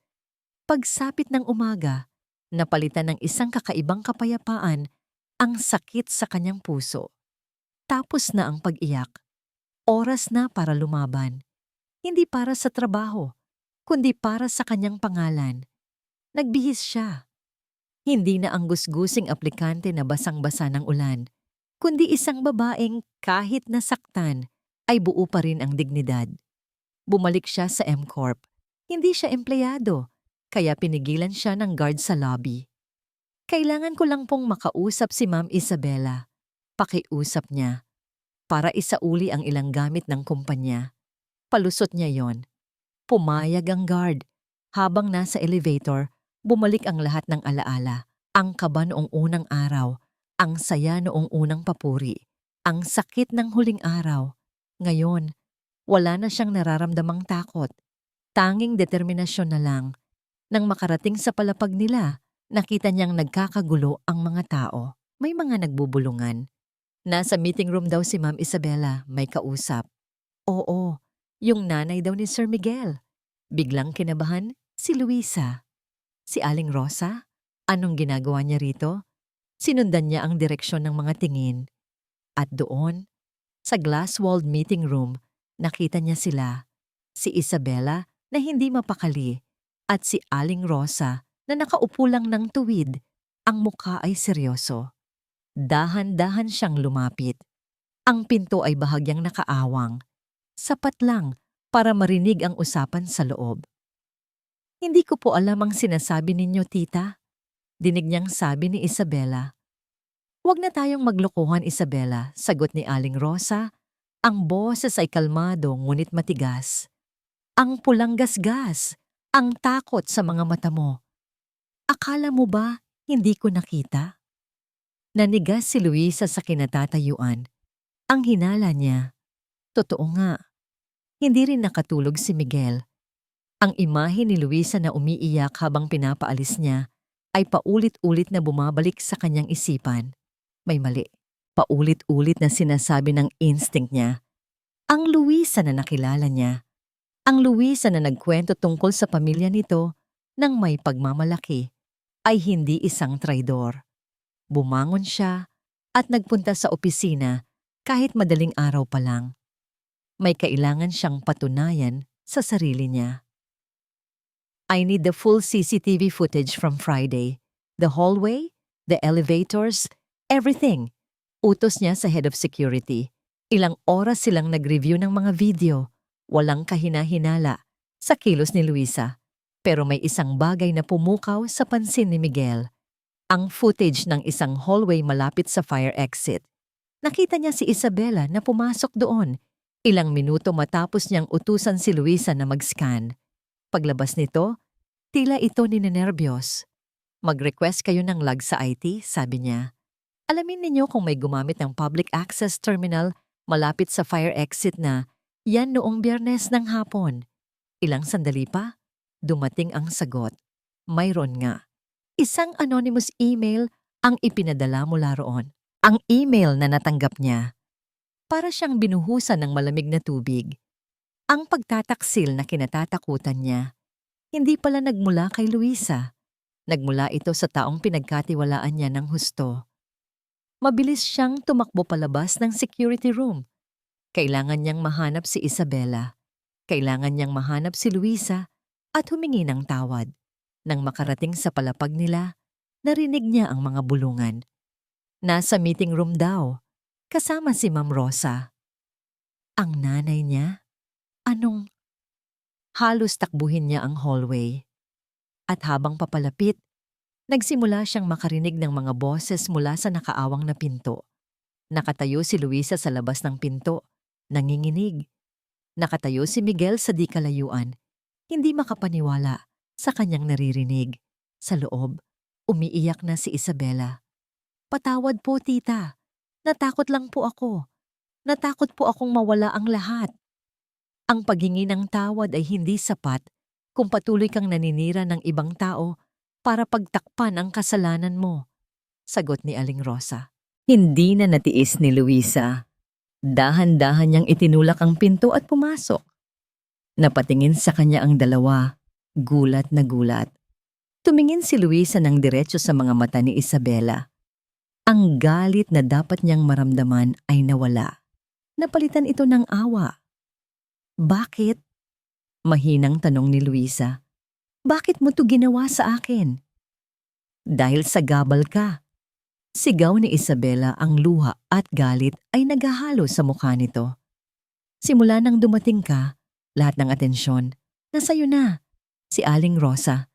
Pagsapit ng umaga, napalitan ng isang kakaibang kapayapaan ang sakit sa kanyang puso. Tapos na ang pag-iyak. Oras na para lumaban. Hindi para sa trabaho, kundi para sa kanyang pangalan. Nagbihis siya. Hindi na ang gusgusing aplikante na basang-basa ng ulan, kundi isang babaeng kahit nasaktan ay buo pa rin ang dignidad. Bumalik siya sa M-Corp. Hindi siya empleyado, kaya pinigilan siya ng guard sa lobby. Kailangan ko lang pong makausap si Ma'am Isabela. Pakiusap niya. Para isauli ang ilang gamit ng kumpanya. Palusot niya yon. Pumayag ang guard. Habang nasa elevator, bumalik ang lahat ng alaala. Ang kaba noong unang araw, ang saya noong unang papuri, ang sakit ng huling araw. Ngayon, wala na siyang nararamdamang takot. Tanging determinasyon na lang. Nang makarating sa palapag nila, nakita niyang nagkakagulo ang mga tao. May mga nagbubulungan. Nasa meeting room daw si Ma'am Isabela, may kausap. Oo, yung nanay daw ni Sir Miguel. Biglang kinabahan si Luisa. Si Aling Rosa? Anong ginagawa niya rito? Sinundan niya ang direksyon ng mga tingin. At doon, sa glass-walled meeting room, nakita niya sila. Si Isabela na hindi mapakali at si Aling Rosa na nakaupo lang ng tuwid. Ang mukha ay seryoso. Dahan-dahan siyang lumapit. Ang pinto ay bahagyang nakaawang. Sapat lang para marinig ang usapan sa loob. Hindi ko po alam ang sinasabi ninyo, tita. Dinig niyang sabi ni Isabela. Huwag na tayong maglokohan, Isabela, sagot ni Aling Rosa. Ang boses ay kalmado ngunit matigas. Ang pulang gasgas, ang takot sa mga mata mo. Akala mo ba hindi ko nakita? Nanigas si Luisa sa kinatatayuan. Ang hinala niya. Totoo nga. Hindi rin nakatulog si Miguel. Ang imahe ni Luisa na umiiyak habang pinapaalis niya ay paulit-ulit na bumabalik sa kanyang isipan. May mali. Paulit-ulit na sinasabi ng instinct niya. Ang Luisa na nakilala niya. Ang Luisa na nagkwento tungkol sa pamilya nito nang may pagmamalaki ay hindi isang traidor. Bumangon siya at nagpunta sa opisina kahit madaling araw pa lang. May kailangan siyang patunayan sa sarili niya. I need the full CCTV footage from Friday. The hallway, the elevators, everything. Utos niya sa head of security. Ilang oras silang nag-review ng mga video. Walang kahina-hinala sa kilos ni Luisa. Pero may isang bagay na pumukaw sa pansin ni Miguel. Ang footage ng isang hallway malapit sa fire exit. Nakita niya si Isabela na pumasok doon. Ilang minuto matapos niyang utusan si Luisa na mag-scan. Paglabas nito, tila ito ninenerbiyos. Mag-request kayo ng log sa IT, sabi niya. Alamin ninyo kung may gumamit ng public access terminal malapit sa fire exit na yan noong Biyernes ng hapon. Ilang sandali pa, dumating ang sagot. Mayroon nga. Isang anonymous email ang ipinadala mula roon. Ang email na natanggap niya. Para siyang binuhusan ng malamig na tubig. Ang pagtataksil na kinatatakutan niya, hindi pala nagmula kay Luisa. Nagmula ito sa taong pinagkatiwalaan niya ng husto. Mabilis siyang tumakbo palabas ng security room. Kailangan niyang mahanap si Isabela. Kailangan niyang mahanap si Luisa at humingi ng tawad. Nang makarating sa palapag nila, narinig niya ang mga bulungan. Nasa meeting room daw, kasama si Ma'am Rosa. Ang nanay niya? Anong? Halos takbuhin niya ang hallway. At habang papalapit, nagsimula siyang makarinig ng mga boses mula sa nakaawang na pinto. Nakatayo si Luisa sa labas ng pinto, nanginginig. Nakatayo si Miguel sa di kalayuan, hindi makapaniwala sa kanyang naririnig. Sa loob, umiiyak na si Isabela. Patawad po, tita. Natakot lang po ako. Natakot po akong mawala ang lahat. Ang paghingi ng tawad ay hindi sapat kung patuloy kang naninira ng ibang tao para pagtakpan ang kasalanan mo, sagot ni Aling Rosa. Hindi na natiis ni Luisa. Dahan-dahan niyang itinulak ang pinto at pumasok. Napatingin sa kanya ang dalawa, gulat na gulat. Tumingin si Luisa ng diretso sa mga mata ni Isabela. Ang galit na dapat niyang maramdaman ay nawala. Napalitan ito ng awa. Bakit? Mahinang tanong ni Luisa. Bakit mo to ginawa sa akin? Dahil sa gabal ka. Sigaw ni Isabela, ang luha at galit ay naghahalo sa mukha nito. Simula nang dumating ka, lahat ng atensyon, nasa'yo na. Si Aling Rosa,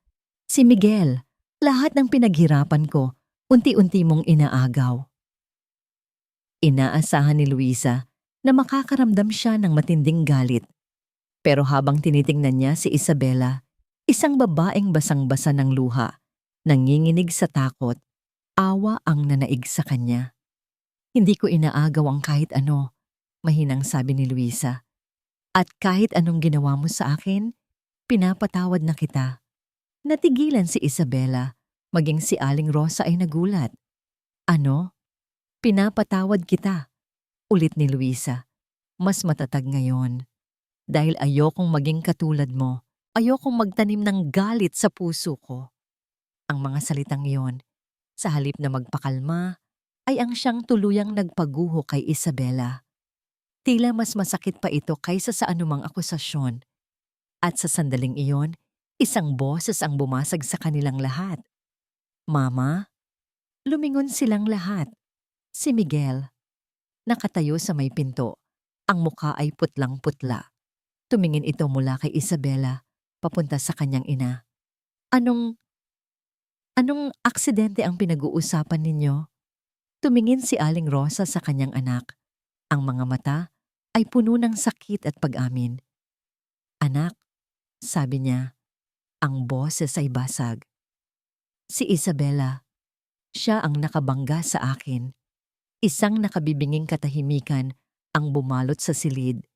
si Miguel, lahat ng pinaghirapan ko, unti-unti mong inaagaw. Inaasahan ni Luisa na makakaramdam siya ng matinding galit. Pero habang tinitingnan niya si Isabela, isang babaeng basang-basa ng luha, nanginginig sa takot, awa ang nanaig sa kanya. Hindi ko inaagaw ang kahit ano, mahinang sabi ni Luisa. At kahit anong ginawa mo sa akin, pinapatawad na kita. Natigilan si Isabela, maging si Aling Rosa ay nagulat. Ano? Pinapatawad kita, ulit ni Luisa. Mas matatag ngayon. Dahil ayokong maging katulad mo, ayokong magtanim ng galit sa puso ko. Ang mga salitang iyon, sa halip na magpakalma, ay ang siyang tuluyang nagpaguho kay Isabela. Tila mas masakit pa ito kaysa sa anumang akusasyon. At sa sandaling iyon, isang boses ang bumasag sa kanilang lahat. Mama? Lumingon silang lahat. Si Miguel. Nakatayo sa may pinto. Ang muka ay putlang-putla. Tumingin ito mula kay Isabela, papunta sa kanyang ina. Anong aksidente ang pinag-uusapan ninyo? Tumingin si Aling Rosa sa kanyang anak. Ang mga mata ay puno ng sakit at pag-amin. Anak, sabi niya, ang boses ay basag. Si Isabela, siya ang nakabangga sa akin. Isang nakabibinging katahimikan ang bumalot sa silid.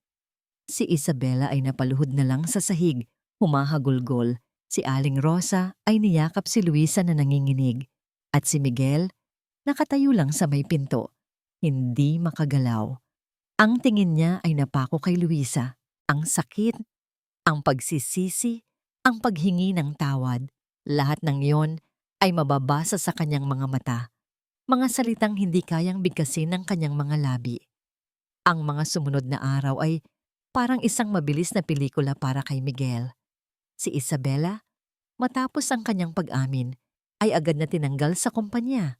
Si Isabela ay napaluhod na lang sa sahig, humahagulgol. Si Aling Rosa ay niyakap si Luisa na nanginginig. At si Miguel, nakatayo lang sa may pinto, hindi makagalaw. Ang tingin niya ay napako kay Luisa. Ang sakit, ang pagsisisi, ang paghingi ng tawad. Lahat ng iyon ay mababasa sa kanyang mga mata. Mga salitang hindi kayang bigkasin ng kanyang mga labi. Ang mga sumunod na araw ay parang isang mabilis na pelikula para kay Miguel. Si Isabela, matapos ang kanyang pag-amin, ay agad na tinanggal sa kumpanya.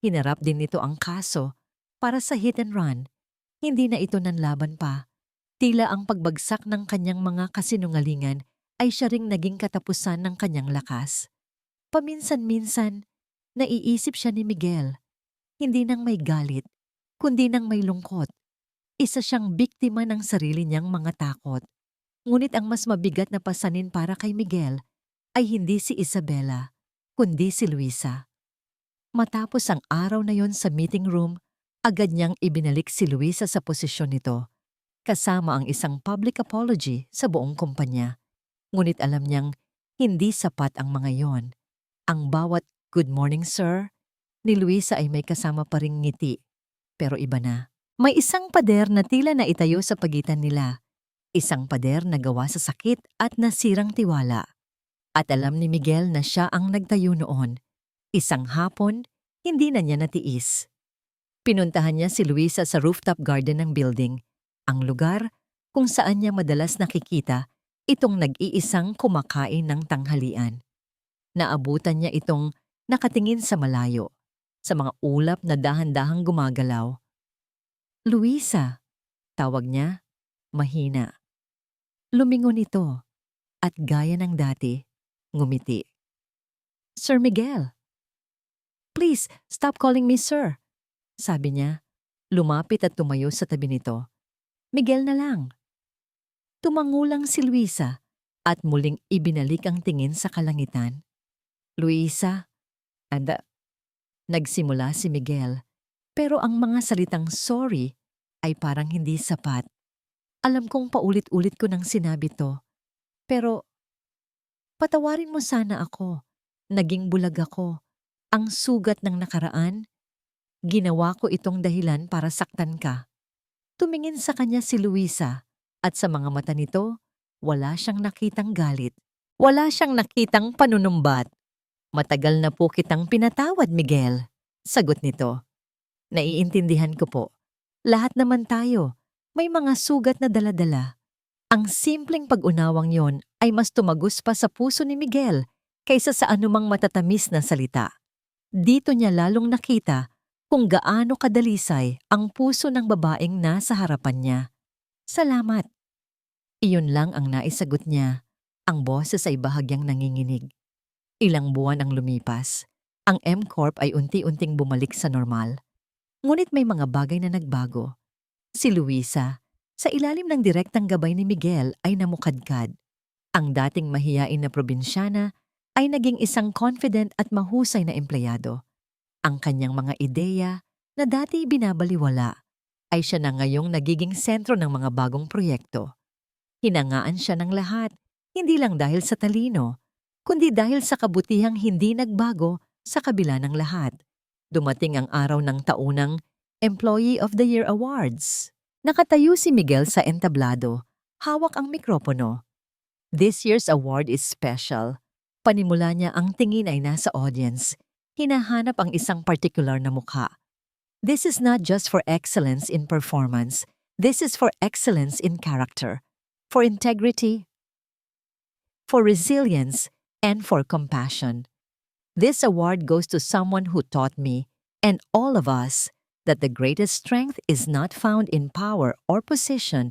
Hinarap din nito ang kaso para sa hit and run. Hindi na ito nanlaban pa. Tila ang pagbagsak ng kanyang mga kasinungalingan ay siya ring naging katapusan ng kanyang lakas. Paminsan-minsan, naiisip siya ni Miguel. Hindi nang may galit, kundi nang may lungkot. Isa siyang biktima ng sarili niyang mga takot. Ngunit ang mas mabigat na pasanin para kay Miguel ay hindi si Isabela, kundi si Luisa. Matapos ang araw na yon sa meeting room, agad niyang ibinalik si Luisa sa posisyon nito, kasama ang isang public apology sa buong kumpanya. Ngunit alam niyang hindi sapat ang mga yon. Ang bawat "Good morning, sir" ni Luisa ay may kasama pa ring ngiti. Pero iba na. May isang pader na tila na itayo sa pagitan nila. Isang pader na gawa sa sakit at nasirang tiwala. At alam ni Miguel na siya ang nagtayo noon. Isang hapon, hindi na niya natiis. Pinuntahan niya si Luisa sa rooftop garden ng building, ang lugar kung saan niya madalas nakikita itong nag-iisang kumakain ng tanghalian. Naabutan niya itong nakatingin sa malayo, sa mga ulap na dahan-dahang gumagalaw. Luisa, tawag niya, mahina. Lumingon ito at gaya ng dati, ngumiti. Sir Miguel. Please, stop calling me sir, sabi niya. Lumapit at tumayo sa tabi nito. Miguel na lang. Tumangulang si Luisa at muling ibinalik ang tingin sa kalangitan. Luisa, nagsimula si Miguel, pero ang mga salitang sorry ay parang hindi sapat. Alam kong paulit-ulit ko nang sinabi to, pero patawarin mo sana ako. Naging bulag ako. Ang sugat ng nakaraan, ginawa ko itong dahilan para saktan ka. Tumingin sa kanya si Luisa at sa mga mata nito, wala siyang nakitang galit. Wala siyang nakitang panunumbat. Matagal na po kitang pinatawad, Miguel. Sagot nito. Naiintindihan ko po. Lahat naman tayo, may mga sugat na daladala. Ang simpleng pag-unawang yon ay mas tumagos pa sa puso ni Miguel kaysa sa anumang matatamis na salita. Dito niya lalong nakita kung gaano kadalisay ang puso ng babaeng nasa harapan niya. Salamat. Iyon lang ang naisagot niya. Ang boses ay bahagyang nanginginig. Ilang buwan ang lumipas. Ang M-Corp ay unti-unting bumalik sa normal. Ngunit may mga bagay na nagbago. Si Luisa, Sa ilalim ng direktang gabay ni Miguel ay namukadkad. Ang dating mahiyain na probinsyana ay naging isang confident at mahusay na empleyado. Ang kanyang mga ideya na dati binabaliwala ay siya na ngayong nagiging sentro ng mga bagong proyekto. Hinangaan siya ng lahat, hindi lang dahil sa talino, kundi dahil sa kabutihang hindi nagbago sa kabila ng lahat. Dumating ang araw ng taunang Employee of the Year Awards. Nakatayo si Miguel sa entablado, hawak ang mikropono. This year's award is special. Panimula niya ang tingin ay nasa audience. Hinahanap ang isang particular na mukha. This is not just for excellence in performance. This is for excellence in character, for integrity, for resilience, and for compassion. This award goes to someone who taught me, and all of us, that the greatest strength is not found in power or position,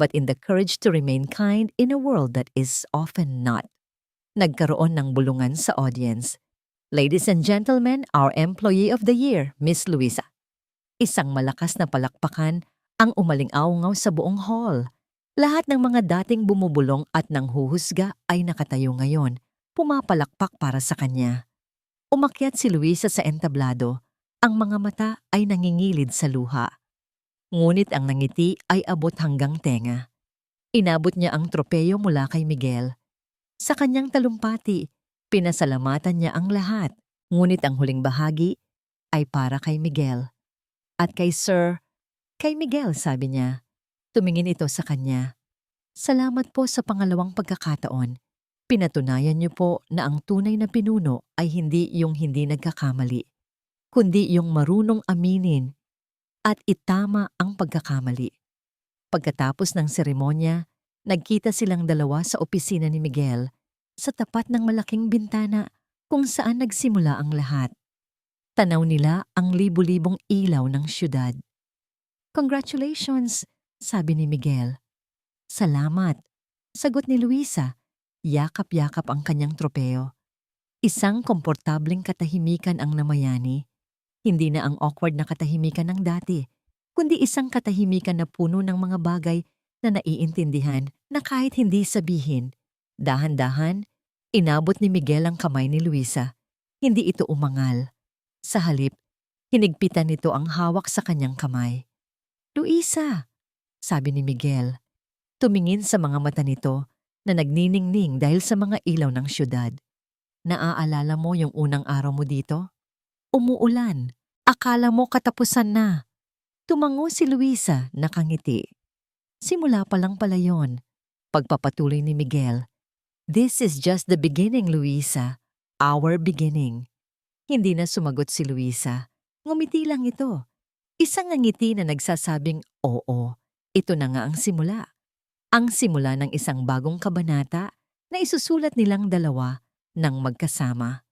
but in the courage to remain kind in a world that is often not. Nagkaroon ng bulungan sa audience. Ladies and gentlemen, our Employee of the Year, Miss Luisa. Isang malakas na palakpakan ang umaling-aungaw sa buong hall. Lahat ng mga dating bumubulong at nanghuhusga ay nakatayo ngayon, pumapalakpak para sa kanya. Umakyat si Luisa sa entablado. Ang mga mata ay nangingilid sa luha. Ngunit ang nangiti ay abot hanggang tenga. Inabot niya ang tropeyo mula kay Miguel. Sa kanyang talumpati, pinasalamatan niya ang lahat. Ngunit ang huling bahagi ay para kay Miguel. At kay kay Miguel, sabi niya. Tumingin ito sa kanya. Salamat po sa pangalawang pagkakataon. Pinatunayan niyo po na ang tunay na pinuno ay hindi yung hindi nagkakamali, kundi yung marunong aminin at itama ang pagkakamali. Pagkatapos ng seremonya, nagkita silang dalawa sa opisina ni Miguel sa tapat ng malaking bintana kung saan nagsimula ang lahat. Tanaw nila ang libu-libong ilaw ng syudad. Congratulations, sabi ni Miguel. Salamat, sagot ni Luisa. Yakap-yakap ang kanyang tropeo. Isang komportableng katahimikan ang namayani. Hindi na ang awkward na katahimikan ng dati, kundi isang katahimikan na puno ng mga bagay na naiintindihan na kahit hindi sabihin. Dahan-dahan, inabot ni Miguel ang kamay ni Luisa. Hindi ito umangal. Sa halip, hinigpitan nito ang hawak sa kanyang kamay. Luisa, sabi ni Miguel. Tumingin sa mga mata nito na nagniningning dahil sa mga ilaw ng syudad. Naaalala mo yung unang araw mo dito? Umuulan. Akala mo katapusan na. Tumango si Luisa, nakangiti. Simula pa lang pala yon. Pagpapatuloy ni Miguel. This is just the beginning, Luisa. Our beginning. Hindi na sumagot si Luisa. Ngumiti lang ito. Isang ngiti na nagsasabing, oo, ito na nga ang simula. Ang simula ng isang bagong kabanata na isusulat nilang dalawa ng magkasama.